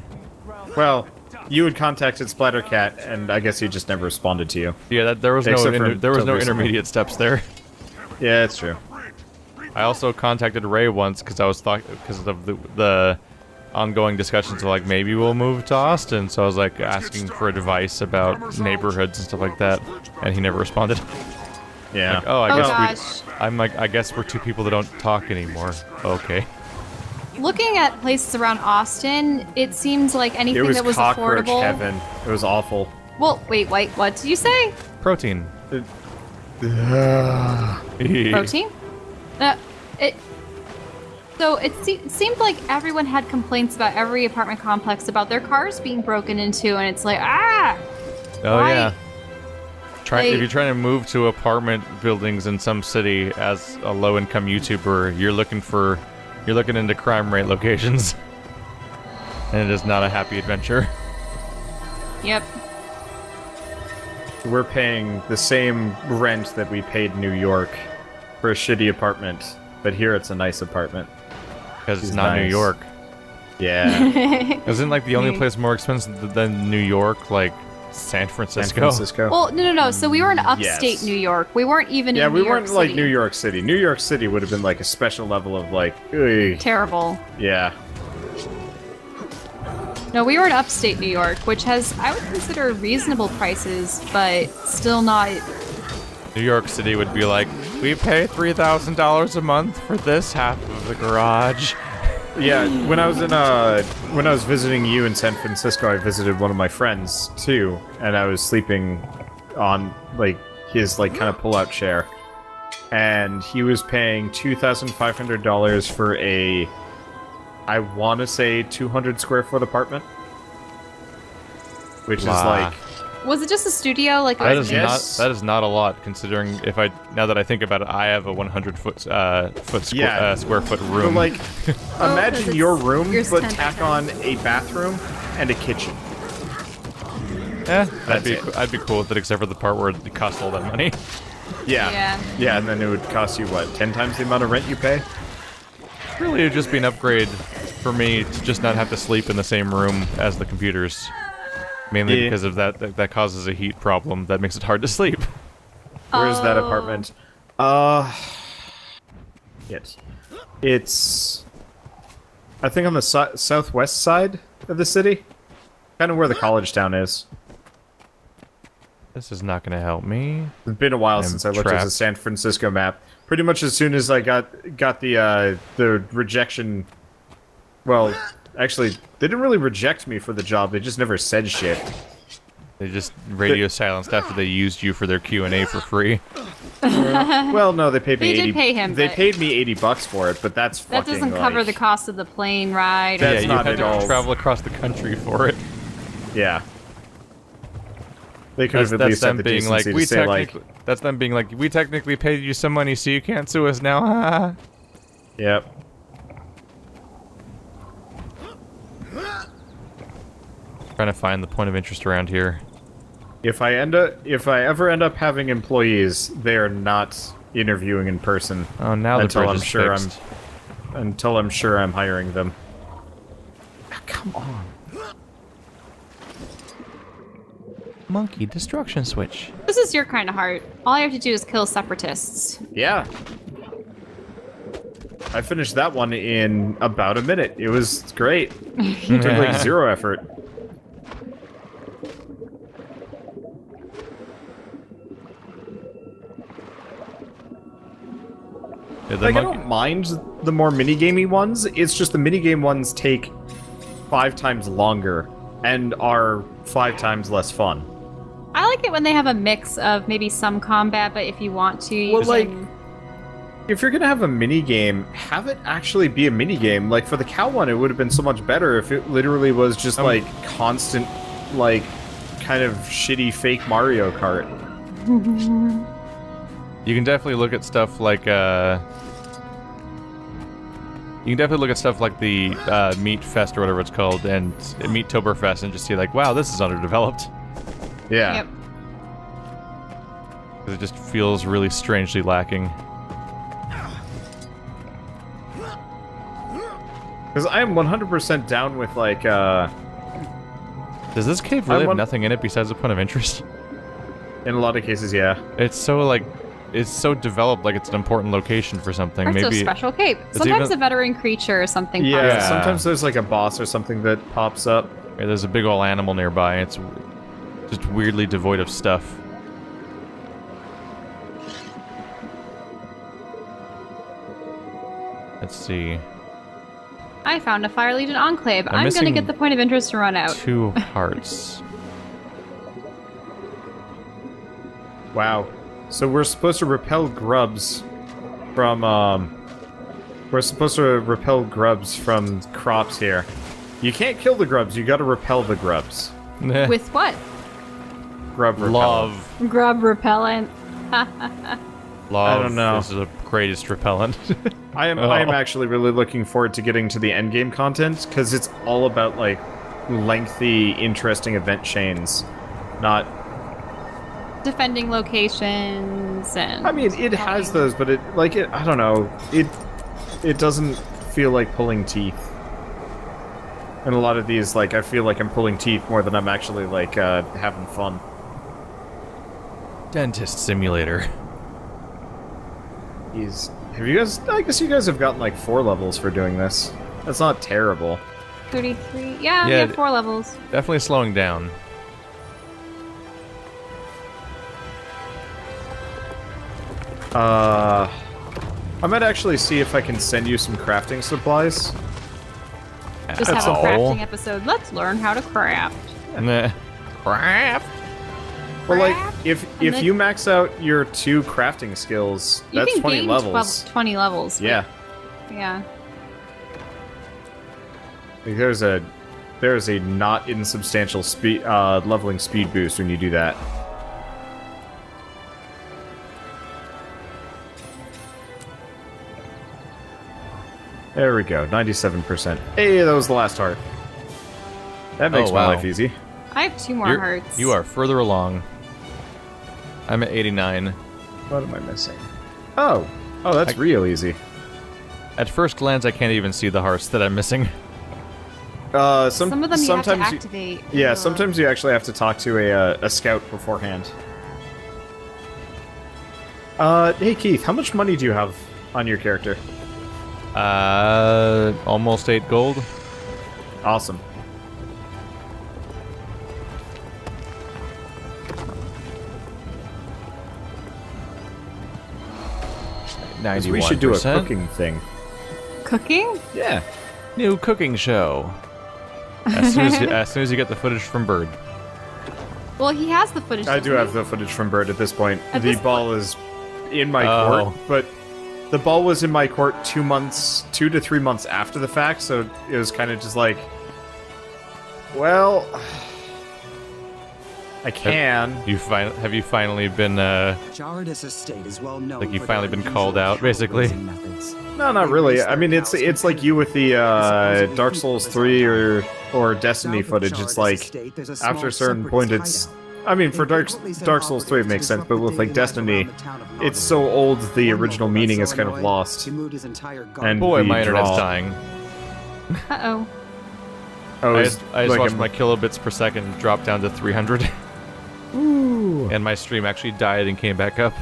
Well, you had contacted Splattercat, and I guess he just never responded to you. Yeah, there was Except no for recently. intermediate steps there. Yeah, that's true. I also contacted Ray once because I was because of the ongoing discussions of like maybe we'll move to Austin. So I was like asking for advice about neighborhoods and stuff like that, and he never responded. Yeah. Like, oh, I Oh guess gosh. I'm like, I guess we're two people that don't talk anymore. Okay. Looking at places around Austin, it seems like It anything was that was cockroach affordable... heaven. It was awful. Well, wait, what did you say? Protein. Protein? So it seemed like everyone had complaints about every apartment complex about their cars being broken into, and it's like, Oh why- yeah. If like- you're trying to move to apartment buildings in some city as a low-income YouTuber, you're looking into crime rate locations, and it is not a happy adventure. Yep. We're paying the same rent that we paid New York for a shitty apartment, but here it's a nice apartment. Because it's It's not New nice. York. Yeah. Isn't like the only place more expensive than New York, like San San Francisco? Francisco. Well, no. So we were in upstate Yes. New York. We weren't even Yeah, in we New York weren't like City. New York City. New York City would have been like a special level of like, ugh. Terrible. Yeah. No, we were in upstate New York, which has, I would consider, reasonable prices, but still not... New York City would be like, we pay $3,000 a month for this half of the garage. Yeah, when I was visiting you in San Francisco, I visited one of my friends too, and I was sleeping on like his like kind of pull-out chair, and he was paying $2,500 for a, I want to say 200 square foot apartment, which is Wow. like, Was it just a studio? Like, That it is was guess- not a lot, considering now that I think about it, I have a 100 Yeah. square foot but room. like, because imagine your it's- room, yours but 10 by tack 10. on a bathroom and a kitchen. I'd That's be it. I'd be cool with it, except for the part where it costs all that money. Yeah. Yeah, and then it would cost you what, 10 times the amount of rent you pay? Really, it'd just be an upgrade for me to just not have to sleep in the same room as the computers. Mainly Yeah. because of that causes a heat problem that makes it hard to sleep. Where is that Oh. apartment? It's I think on the southwest side of the city, kind of where the college town is. This is not going to help me. It's been a while I'm since I looked at the trapped. San Francisco map. Pretty much as soon as I got the rejection. Well, actually, they didn't really reject me for the job. They just never said shit. They just radio silenced after they used you for their Q&A for free. Well, no, they paid me They 80. did pay him, They but- paid me $80 for it, but that's That fucking doesn't cover like- the cost of the plane ride. That's yeah, not you had at to all. travel across the country for it. Yeah. They could have at least had the decency to say, like... That's them being like, we technically paid you some money, so you can't sue us now. Yep. Trying to find the point of interest around here. If I ever end up having employees, they are not interviewing in person. Oh, now the bridge is fixed. Until I'm sure I'm hiring them. Ah, come on. Monkey destruction switch. This is your kind of heart. All you have to do is kill separatists. Yeah. I finished that one in about a minute. It was great. It took like 0 effort. Yeah, Like, I don't mind the more minigamey ones. It's just the minigame ones take 5 times longer and are 5 times less fun. I like it when they have a mix of maybe some combat, but if you want to, you Well, can... like, if you're gonna have a minigame, have it actually be a minigame. Like, for the cow one, it would have been so much better if it literally was just, like, constant, like, kind of shitty fake Mario Kart. You can definitely look at stuff like, You can definitely look at stuff like the Meat Fest or whatever it's called, and Meattoberfest, and just see like, wow, this is underdeveloped. Yeah. Yep. 'Cause it just feels really strangely lacking. Because I am 100% down with, like, Does this cave really I have want- nothing in it besides a point of interest? in a lot of cases, yeah. It's so like, it's so developed like it's an important location for something. Or it's Maybe a special cape. Sometimes even- a veteran creature or something Yeah, pops up. Yeah. sometimes there's, like, a boss or something that pops up. Yeah, there's a big old animal nearby. It's just weirdly devoid of stuff. Let's see. I found a Fire Legion Enclave. I'm gonna missing get the point of interest to run out. 2 hearts. Wow. So we're supposed to repel grubs from, We're supposed to repel grubs from crops here. You can't kill the grubs, you gotta repel the grubs. With what? Grub repellent. Love. Grub repellent. Love I don't know. is the greatest repellent. I am actually really looking forward to getting to the endgame content, because it's all about, like, lengthy, interesting event chains. Not... Defending locations and... I mean, it has those, but it, like, it, I don't know. It doesn't feel like pulling teeth. And a lot of these, like, I feel like I'm pulling teeth more than I'm actually, like, having fun. Dentist simulator. Have you guys... I guess you guys have gotten, like, 4 levels for doing this. That's not terrible. 33. Yeah, we Yeah, have 4 levels. Definitely slowing down. I might actually see if I can send you some crafting supplies. Just have a all. crafting episode. Let's learn how to craft. Nah. Crap. Well, like, Craft, if and then- you max out your 2 crafting skills, You that's can 20 gain levels. 20 levels. Yeah. Yeah. Like, there's a not insubstantial speed leveling speed boost when you do that. There we go, 97%. Hey, that was the last heart. That makes my wow. life easy. I have 2 more hearts. You are further along. I'm at 89. What am I missing? Oh, that's real easy. At first glance, I can't even see the hearts that I'm missing. Some of them you have to sometimes activate. Yeah, Ugh. sometimes you actually have to talk to a scout beforehand. Hey Keith, how much money do you have on your character? Almost 8 gold. Awesome. We should do a 91%. cooking thing. Cooking? Yeah. New cooking show. As soon as you get the footage from Bird. Well, he has the footage. I do doesn't have he? the footage from Bird at this point. At The this ball is in my Oh. court, but the ball was in my court 2 to 3 months after the fact, so it was kind of just like, well, I can. Have you finally been Jared's estate is well known. like you for finally their been called unusual out, basically? cattle raising methods. No, not really. I mean, it's like you with the Dark Souls 3 or Destiny footage. It's like after a certain point, it's. I mean, for Dark Souls 3 it makes sense, but with like Destiny, it's so old the original meaning is kind of lost. And Boy, the my internet's draw- dying. Uh-oh. Oh, I it's just like watched a- my kilobits per second drop down to 300. Ooh. And my stream actually died and came back up.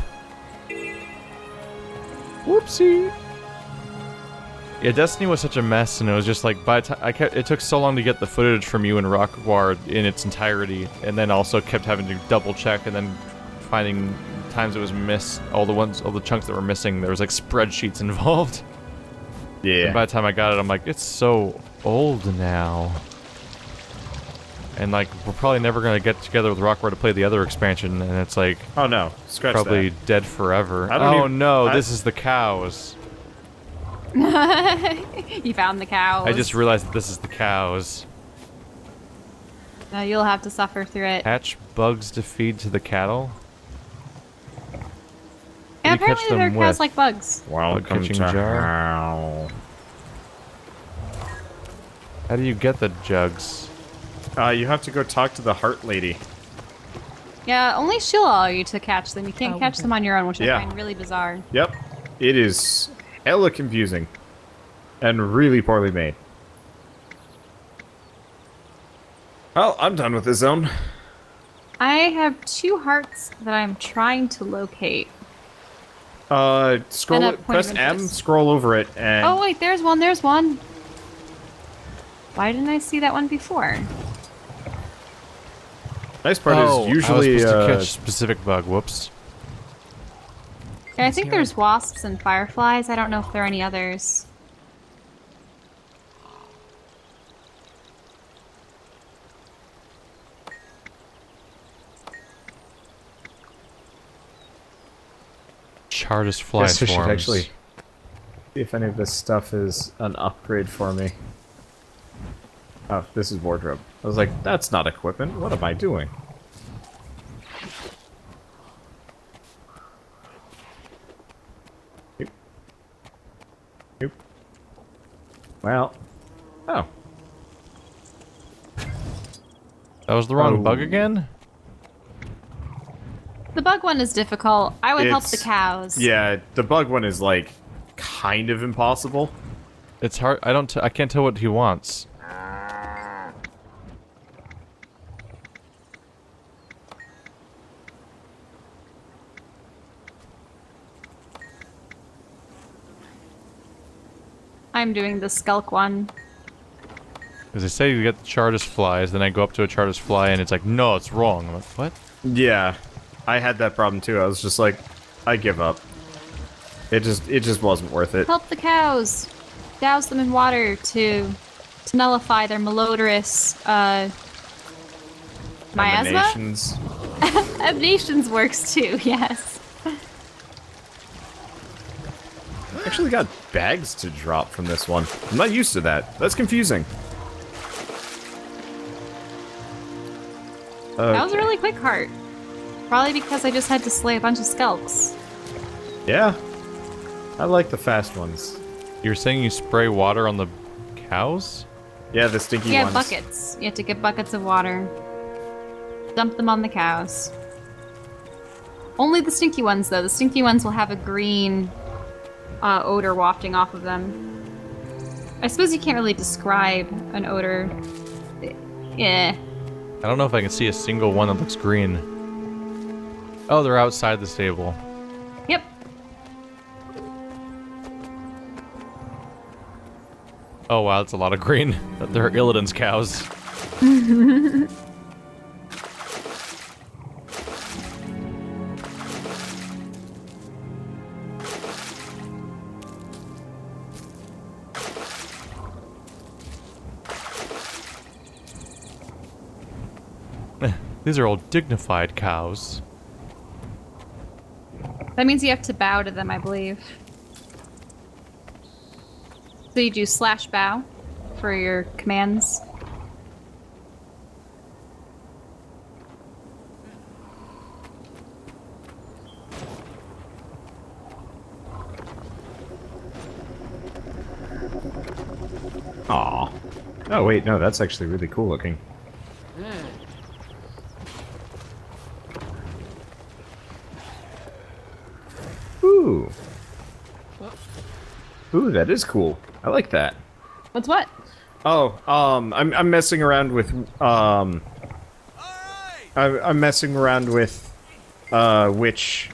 Whoopsie. Yeah, Destiny was such a mess, and it was just like by the time it took so long to get the footage from you and Rockward in its entirety, and then also kept having to double check, and then finding times it was missed. All the chunks that were missing. There was like spreadsheets involved. Yeah. And by the time I got it, I'm like, it's so old now. And like, we're probably never gonna get together with Rockward to play the other expansion, and it's like Oh no, scratch probably that. dead forever. I don't Oh even- no, I- this is the cows. You found the cows. I just realized that this is the cows. No, you'll have to suffer through it. Hatch bugs to feed to the cattle? Yeah, do you catch apparently there are them cows with? like bugs. Welcome catching to jar? hell. How do you get the jugs? You have to go talk to the heart lady. Yeah, only she'll allow you to catch them. You can't catch them on your own, which Yeah. I find really bizarre. Yep. It is hella confusing. And really poorly made. Well, I'm done with this zone. I have 2 hearts that I'm trying to locate. Scroll And a it, point press of M, interest. scroll over it, and... Oh, wait, there's one, there's one. Why didn't I see that one before? Nice part is usually, I was supposed to catch specific bug. Whoops. Yeah, I think there's wasps and fireflies. I don't know if there are any others. Chartist fly Guess I should swarms. actually see if any of this stuff is an upgrade for me. Oh, this is wardrobe. I was like, that's not equipment. What am I doing? Nope. Nope. Well. Oh. That was the wrong Oh. bug again? The bug one is difficult. I would help the It's- cows. Yeah, the bug one is like kind of impossible. It's hard. I can't tell what he wants. I'm doing the skulk one. Because they say you get the Chartist flies, then I go up to a Chartist fly and it's like, no, it's wrong. I'm like, what? Yeah, I had that problem too. I was just like, I give up. It just wasn't worth it. Help the cows. Douse them in water to nullify their malodorous miasma. Emanations. Emanations works too. Yes. Actually got bags to drop from this one. I'm not used to that. That's confusing. That was a Okay. really quick heart. Probably because I just had to slay a bunch of skulks. Yeah. I like the fast ones. You're saying you spray water on the cows? Yeah, the stinky Yeah, ones. buckets. You have to get buckets of water. Dump them on the cows. Only the stinky ones, though. The stinky ones will have a green odor wafting off of them. I suppose you can't really describe an odor. Yeah. I don't know if I can see a single one that looks green. Oh, they're outside the stable. Yep. Oh wow, that's a lot of green. They're Illidan's cows. These are all dignified cows. That means you have to bow to them, I believe. So you do slash bow for your commands. Aw. Oh, wait, no, that's actually really cool looking. Ooh. Ooh, that is cool. I like that. What's what? Oh, I'm messing around with, I'm messing around with, which,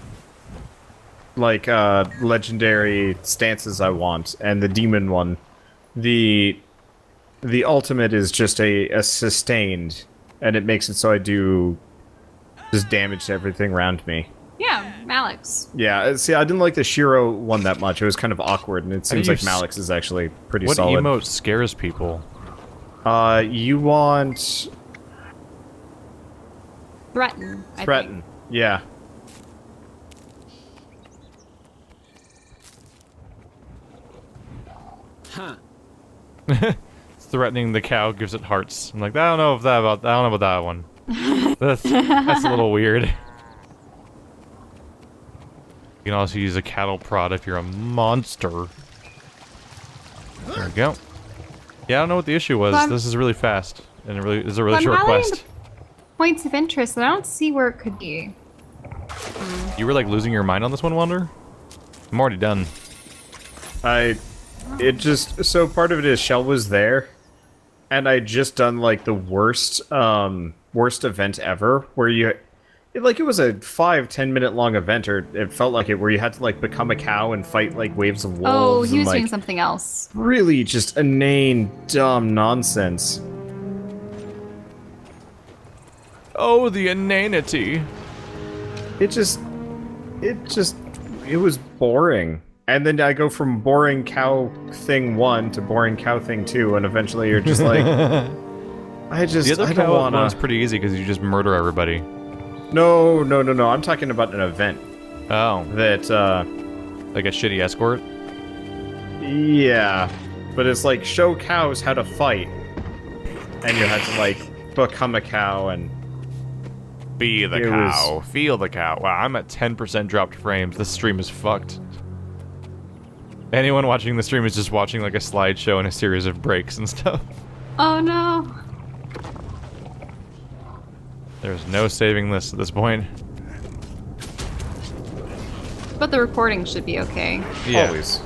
like, legendary stances I want, and the demon one. The ultimate is just a sustained, and it makes it so I do just damage to everything around me. Yeah, Alex. Yeah, see, I didn't like the Shiro one that much. It was kind of awkward, and it seems like Malix is actually pretty solid. What emote scares people? You want... Threaten. I Threaten, think. yeah. Huh. Threatening the cow gives it hearts. I'm like, I don't know about that one. That's a little weird. You can also use a cattle prod if you're a monster. There we go. Yeah, I don't know what the issue was. This is really fast, and it is a really short quest. Points of interest, but I don't see where it could be. You were like losing your mind on this one, Wonder? I'm already done. So part of it is Shell was there, and I just done like the worst event ever, where it was a 5-10 minute long event, or it felt like it, where you had to like become a cow and fight like waves of wolves. Oh, he was and, doing something else. Really just inane, dumb nonsense. Oh, the inanity. It was boring. And then I go from boring cow thing 1 to boring cow thing 2, and eventually you're just like, I The other don't cow wanna... one's pretty easy because you just murder everybody. No. I'm talking about an event. Oh. That, Like a shitty escort? yeah. But it's like, show cows how to fight. And you had to, like, become a cow and... Be the cow. Feel the cow. Wow, I'm at 10% dropped frames. This stream is fucked. Anyone watching the stream is just watching like a slideshow and a series of breaks and stuff. Oh no. There's no saving this at this point. But the recording should be okay. Yeah. Always.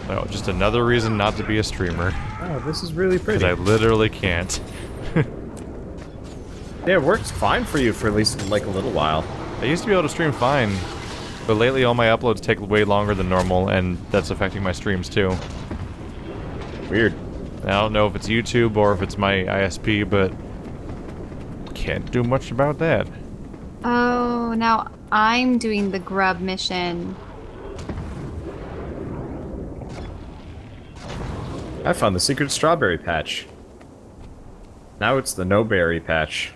No, just another reason not to be a streamer. Oh, this is really Because pretty. I literally can't. Yeah, it works fine for you for at least, like, a little while. I used to be able to stream fine, but lately all my uploads take way longer than normal, and that's affecting my streams too. Weird. I don't know if it's YouTube or if it's my ISP, but can't do much about that. Oh, now I'm doing the grub mission. I found the secret strawberry patch. Now it's the no-berry patch.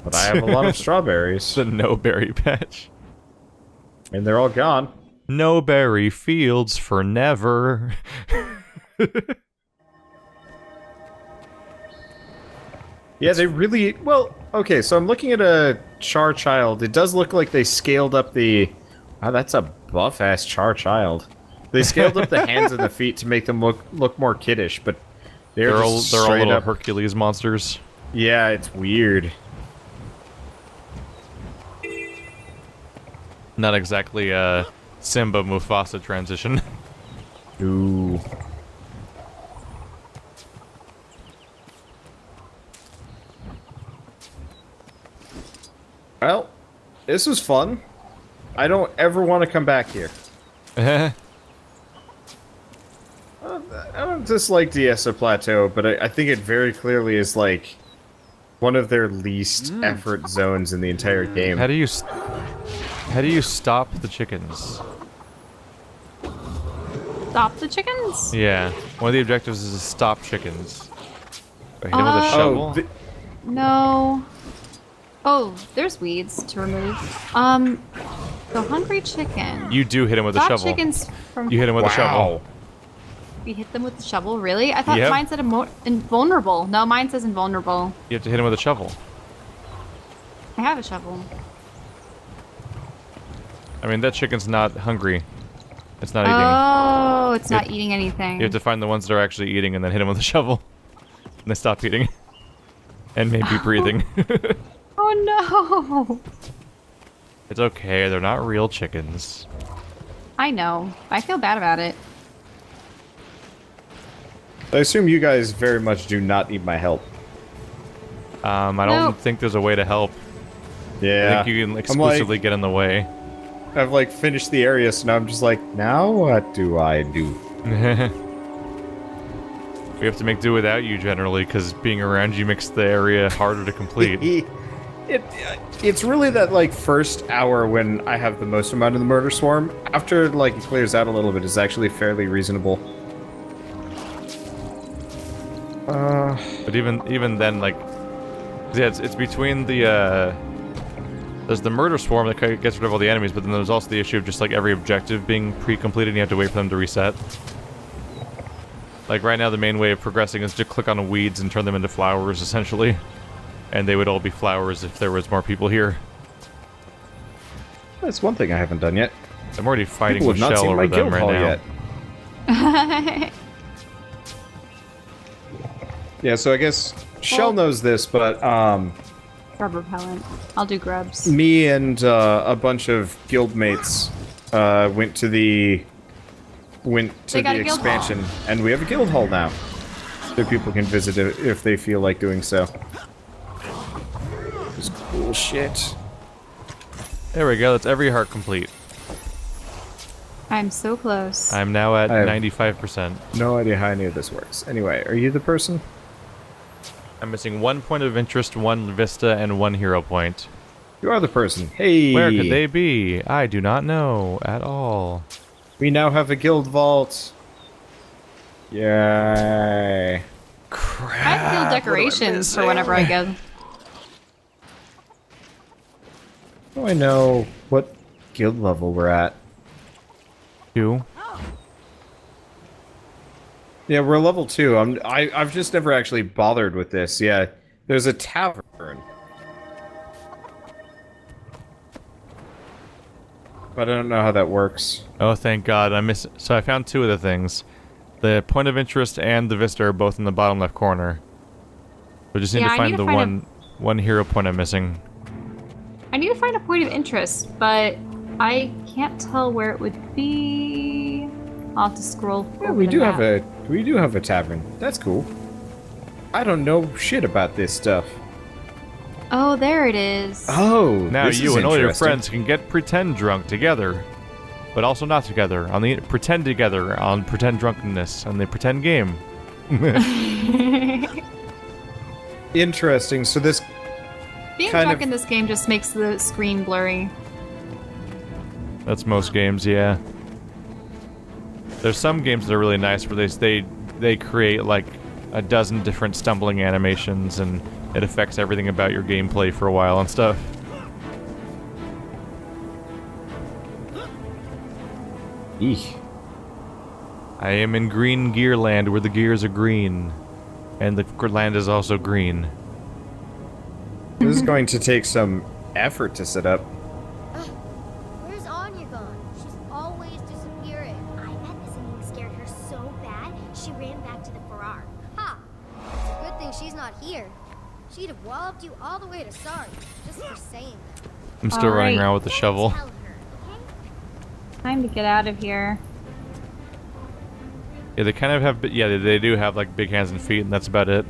But I have a lot of strawberries. The no berry patch. And they're all gone. No berry fields for never. Yeah, they really... Well, okay, so I'm looking at a Char Child. It does look like they scaled up the... Wow, that's a buff-ass Char Child. They scaled up the hands and the feet to make them look more kiddish, but they're all straight little up... Hercules monsters. Yeah, it's weird. Not exactly a Simba Mufasa transition. Ooh. Well, this was fun. I don't ever want to come back here. I don't dislike Diesa Plateau, but I think it very clearly is like one of their least effort zones in the entire game. How do you stop the chickens? Stop the chickens? Yeah, one of the objectives is to stop chickens. Hit him with a shovel. No. Oh, there's weeds to remove. The hungry chicken. You do hit him with a Stop shovel. chickens from... You hit him with a shovel. We hit them with the shovel? Really? I thought Yep. mine said invulnerable. No, mine says invulnerable. You have to hit him with a shovel. I have a shovel. I mean, that chicken's not hungry. It's not eating. Oh, it's not eating anything. You have to find the ones that are actually eating and then hit them with a shovel. And they stop eating. And maybe breathing. Oh no! It's okay, they're not real chickens. I know. I feel bad about it. I assume you guys very much do not need my help. I don't think there's a way to help. Yeah. I think you can exclusively get in the way. I've like finished the area, so now I'm just like, now what do I do? We have to make do without you generally, because being around you makes the area harder to complete. It's really that like first hour when I have the most amount of the murder swarm. After like it clears out a little bit, it's actually fairly reasonable. But even then, like, yeah, it's between the there's the murder swarm that gets rid of all the enemies, but then there's also the issue of just like every objective being pre-completed and you have to wait for them to reset. Like right now, the main way of progressing is to click on weeds and turn them into flowers, essentially. And they would all be flowers if there was more people here. That's one thing I haven't done yet. I'm already fighting People with have not Shell seen over my them guild right hall now. yet. Yeah, so I guess Shell knows this, but Grub repellent. I'll do grubs. me and a bunch of guildmates went to the got a guild expansion, and we have a guild hall now, so people can visit it if they feel like doing so. It's cool shit. There we go. That's every heart complete. I'm so close. I'm now at I have 95%. No idea how any of this works. Anyway, are you the person? I'm missing 1 point of interest, 1 vista, and 1 hero point. You are the person. Hey! Where could they be? I do not know at all. We now have a guild vault. Yay. I have guild decorations for whenever I go. Oh, I know what guild level we're at. 2. Yeah, we're level 2. I've just never actually bothered with this. Yeah, there's a tavern. But I don't know how that works. Oh, thank God. So I found 2 of the things. The point of interest and the vista are both in the bottom left corner. We just need to find the one hero point I'm missing. I need to find a point of interest, but I can't tell where it would be. I'll have to scroll. Yeah, we do have a tavern. That's cool. I don't know shit about this stuff. Oh, there it is. Oh, Now this you is and all your interesting. friends can get pretend drunk together, but also not together. Pretend together on pretend drunkenness on the pretend game. Interesting. So this Being kind drunk of- in this game just makes the screen blurry. That's most games, yeah. There's some games that are really nice where they create like a dozen different stumbling animations and it affects everything about your gameplay for a while and stuff. Eek. I am in green gear land where the gears are green. And the land is also green. This is going to take some effort to set up. Where's Anya gone? She's always disappearing. I bet the singing scared her so bad, she ran back to the Farrar. Ha! It's a good thing she's not here. She'd have walloped you all the way to Sark, just for saying that. I'm still running around with the shovel. Tell her, okay? Time to get out of here. Yeah, they kind of have, yeah, they do have like big hands and feet and that's about it.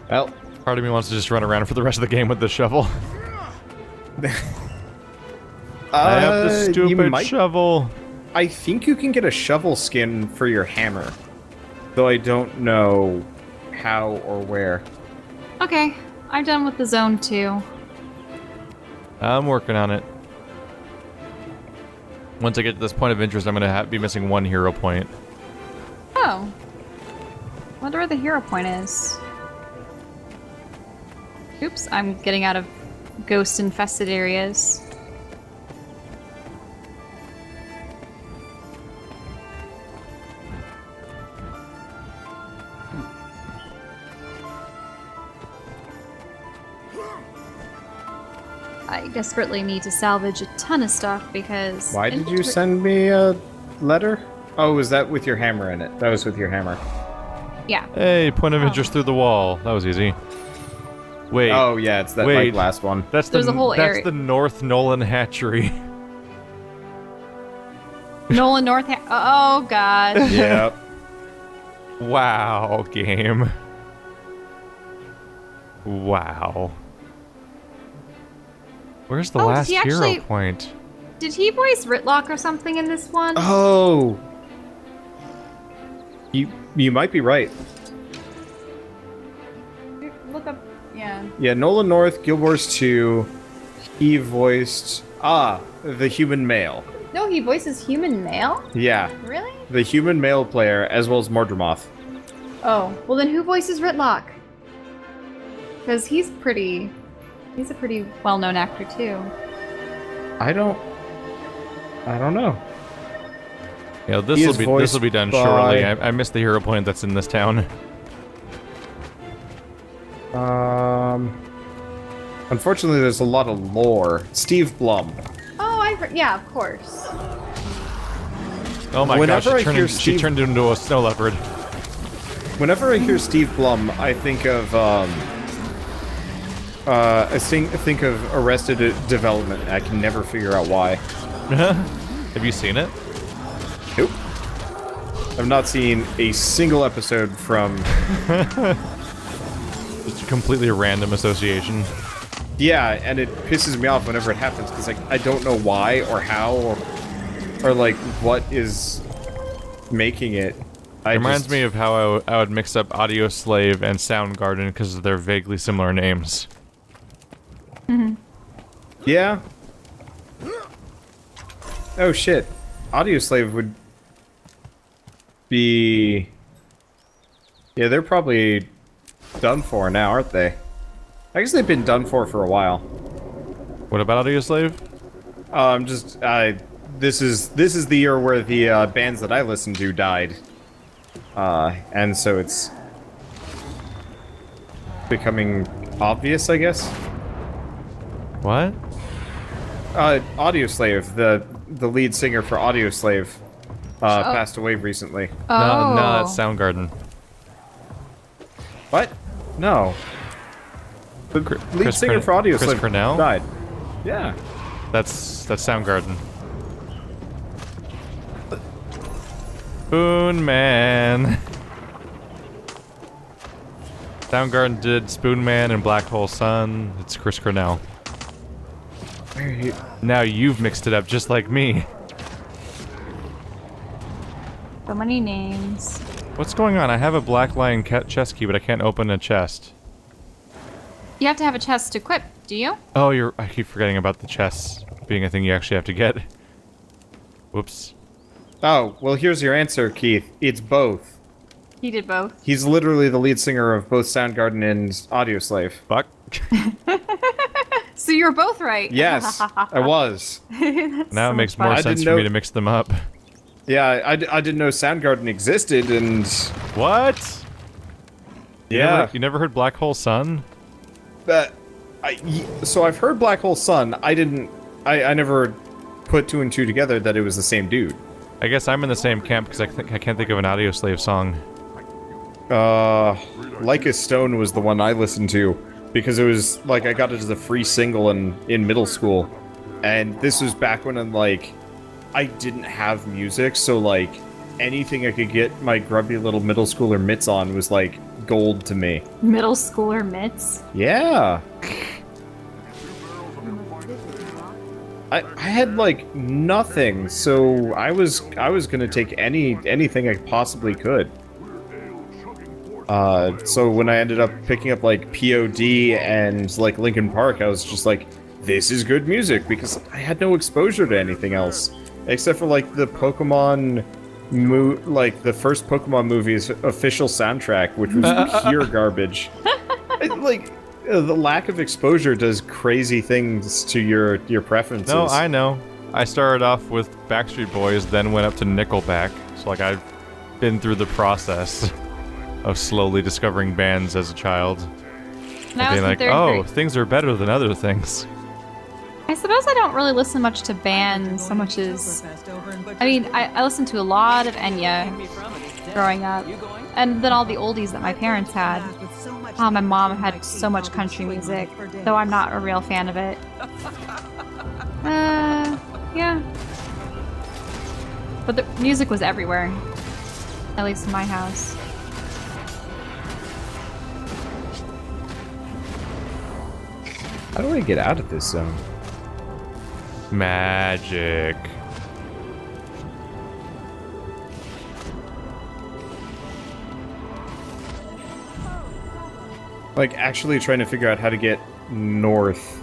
Well, Part of me wants to just run around for the rest of the game with the shovel. I have the stupid shovel. I think you can get a shovel skin for your hammer, though I don't know how or where. Okay, I'm done with the zone 2. I'm working on it. Once I get to this point of interest, I'm gonna be missing 1 hero point. Oh. Wonder where the hero point is. Oops, I'm getting out of ghost-infested areas. I desperately need to salvage a ton of stuff because... Why did you send me a letter? Oh, was that with your hammer in it? That was with your hammer. Yeah. Hey, point of interest through the wall. That was easy. Wait. Oh, yeah, it's that like, last one. That's There's a whole that's area. the North Nolan hatchery. Nolan North... oh, God. Yep. Wow, game. Wow. Where's the Oh, last does he hero actually- point? Did he voice Ritlock or something in this one? Oh! You might be right. Look up... Yeah. Yeah, Nolan North, Guild Wars 2, he voiced... the human male. No, he voices human male? Yeah, Really? the human male player, as well as Mordremoth. Oh, well then who voices Ritlock? Because he's a pretty well-known actor too. I don't know. You know, He is this will be done voiced shortly. by- I missed the hero point that's in this town. Unfortunately, there's a lot of lore. Steve Blum. Oh, yeah, of course. Oh my Whenever I gosh, hear she Steve- turned into a snow leopard. Whenever I hear Steve Blum, I think of think of Arrested Development. I can never figure out why. Have you seen it? Nope. I've not seen a single episode from... Just a completely random association. Yeah, and it pisses me off whenever it happens, because like, I don't know why or how or like what is making it. It reminds me of how I would mix up Audio Slave and Soundgarden because of their vaguely similar names. Yeah. Oh shit. Audioslave would be... Yeah, they're probably done for now, aren't they? I guess they've been done for a while. What about Audio Slave? This is the year where the bands that I listened to died. And so it's becoming obvious, I guess. What? Audioslave, the lead singer for Audioslave, passed away recently. Oh. No, it's Soundgarden. What? No. The lead singer for Audioslave Chris Cornell? died. Yeah. That's Soundgarden. Spoon Man. Soundgarden did Spoon Man and Black Hole Sun. It's Chris Cornell. Where are you? Now you've mixed it up just like me. So many names. What's going on? I have a black lion chest key, but I can't open a chest. You have to have a chest to equip, do you? Oh, I keep forgetting about the chests being a thing you actually have to get. Whoops. Oh, well, here's your answer, Keith. It's both. He did both. He's literally the lead singer of both Soundgarden and Audioslave. Fuck. So you were both right. Yes, I was. Now it makes fun. more I sense didn't for know- me to mix them up. Yeah, I didn't know Soundgarden existed, and... What? Yeah. You never heard Black Hole Sun? So I've heard Black Hole Sun. I never put two and two together that it was the same dude. I guess I'm in the same camp because I can't think of an Audioslave song. Like a Stone was the one I listened to, because it was, like, I got it as a free single in middle school. And this was back when, like, I didn't have music, so, like, anything I could get my grubby little middle schooler mitts on was, like, gold to me. Middle schooler mitts. Yeah. I had like nothing, so I was gonna take anything I possibly could. So when I ended up picking up like POD and like Linkin Park, I was just like, this is good music, because I had no exposure to anything else except for like the Pokemon like the first Pokemon movie's official soundtrack, which was pure garbage. The lack of exposure does crazy things to your preferences. No, I know. I started off with Backstreet Boys, then went up to Nickelback. So, like, I've been through the process of slowly discovering bands as a child. And I was Being in like, third oh, grade. things are better than other things. I suppose I don't really listen much to bands so much as... I mean, I listened to a lot of Enya growing up. And then all the oldies that my parents had. Oh, my mom had so much country music, though I'm not a real fan of it. Yeah. But the music was everywhere. At least in my house. How do I get out of this zone? Magic. Like, actually trying to figure out how to get north.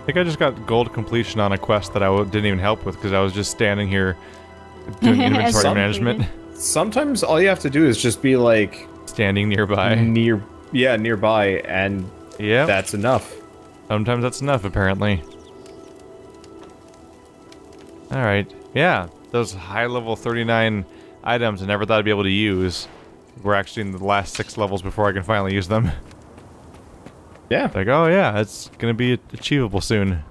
I think I just got gold completion on a quest that I didn't even help with because I was just standing here doing inventory management. Sometimes all you have to do is just be like... Standing nearby. Nearby, and that's enough. Sometimes that's enough, apparently. Alright, yeah. Those high-level 39 items I never thought I'd be able to use were actually in the last 6 levels before I can finally use them. Yeah. Like, oh yeah, it's gonna be achievable soon.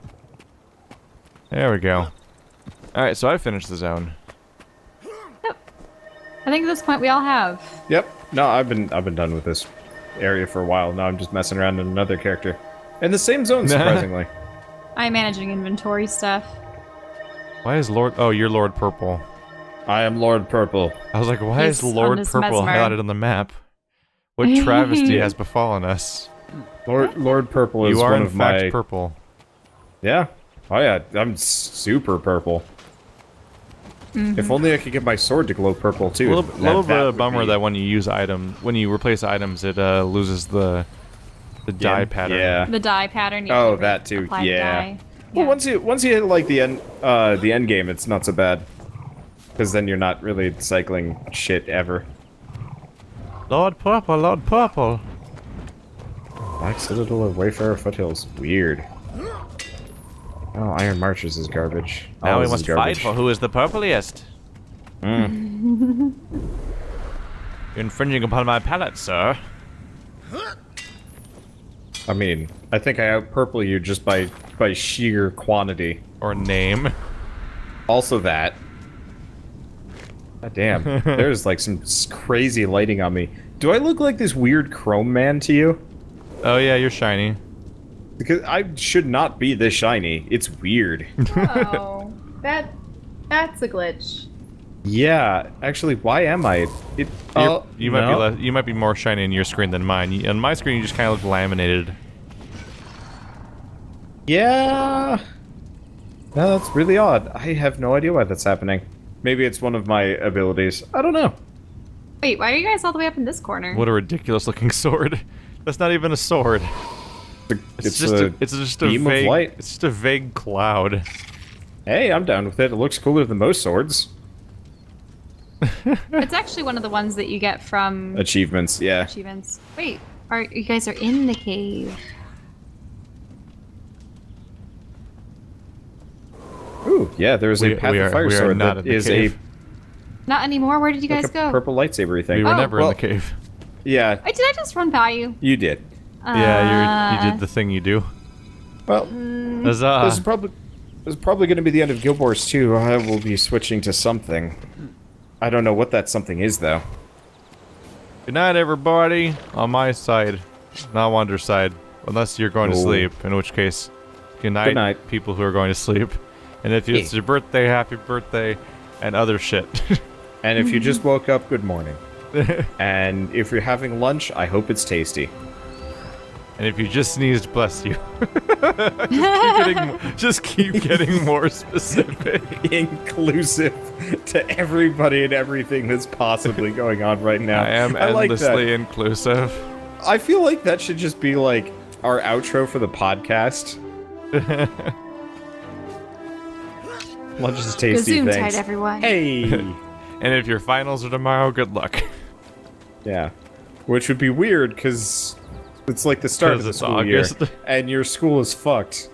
There we go. Alright, so I finished the zone. Yep. I think at this point we all have. Yep. No, I've been done with this area for a while. Now I'm just messing around in another character. In the same zone, surprisingly. I'm managing inventory stuff. Why is Lord... Oh, you're Lord Purple. I am Lord Purple. I was like, why is Lord Purple highlighted on the map? What travesty has befallen us? Lord Purple is one of my... You are in fact purple. Yeah. Oh yeah, I'm super purple. If only I could get my sword to glow purple too. A little bit of a bummer that when you use when you replace items, it loses the dye pattern. Yeah. The dye pattern. Oh, that too. Yeah. Well, once you hit like the end game, it's not so bad. Because then you're not really cycling shit ever. Lord Purple, Lord Purple. Black Citadel of Wayfarer Foothills. Weird. Oh, Iron Marches is garbage. Now we must fight for who is the purpliest. You're infringing upon my palate, sir. I mean, I think I out-purple you just by sheer quantity. Or name. Also that. God damn. There's like some crazy lighting on me. Do I look like this weird chrome man to you? Oh yeah, you're shiny. Because I should not be this shiny. It's weird. Oh, that's a glitch. Yeah, actually, why am I? You might be more shiny in your screen than mine. On my screen, you just kind of look laminated. Yeah. No, that's really odd. I have no idea why that's happening. Maybe it's one of my abilities. I don't know. Wait, why are you guys all the way up in this corner? What a ridiculous looking sword. That's not even a sword. It's just a beam vague, of light. It's just a vague cloud. Hey, I'm down with it. It looks cooler than most swords. It's actually one of the ones that you get from Achievements, yeah. achievements. Wait, you guys are in the cave? Ooh, yeah. There's a Path of Fire sword that is a Not anymore. Where did you guys like a go? purple lightsaber thing. We were never in the cave. Yeah. Wait, did I just run by you? You did. Yeah, you did the thing you do. Well, Huzzah. this is probably going to be the end of Guild Wars 2. I will be switching to something. I don't know what that something is, though. Good night, everybody. On my side, not Wander's side, unless you're going to sleep. In which case, good night, people who are going to sleep. And if it's your birthday, happy birthday, and other shit. And if you just woke up, good morning. And if you're having lunch, I hope it's tasty. And if you just sneezed, bless you. just keep getting more specific. Inclusive to everybody and everything that's possibly going on right now. I am endlessly inclusive. I feel like that should just be like our outro for the podcast. Lunch is tasty, Zoom thanks. tight, everyone. Hey! And if your finals are tomorrow, good luck. Yeah. Which would be weird, because it's like the start of the school year, and your school is fucked.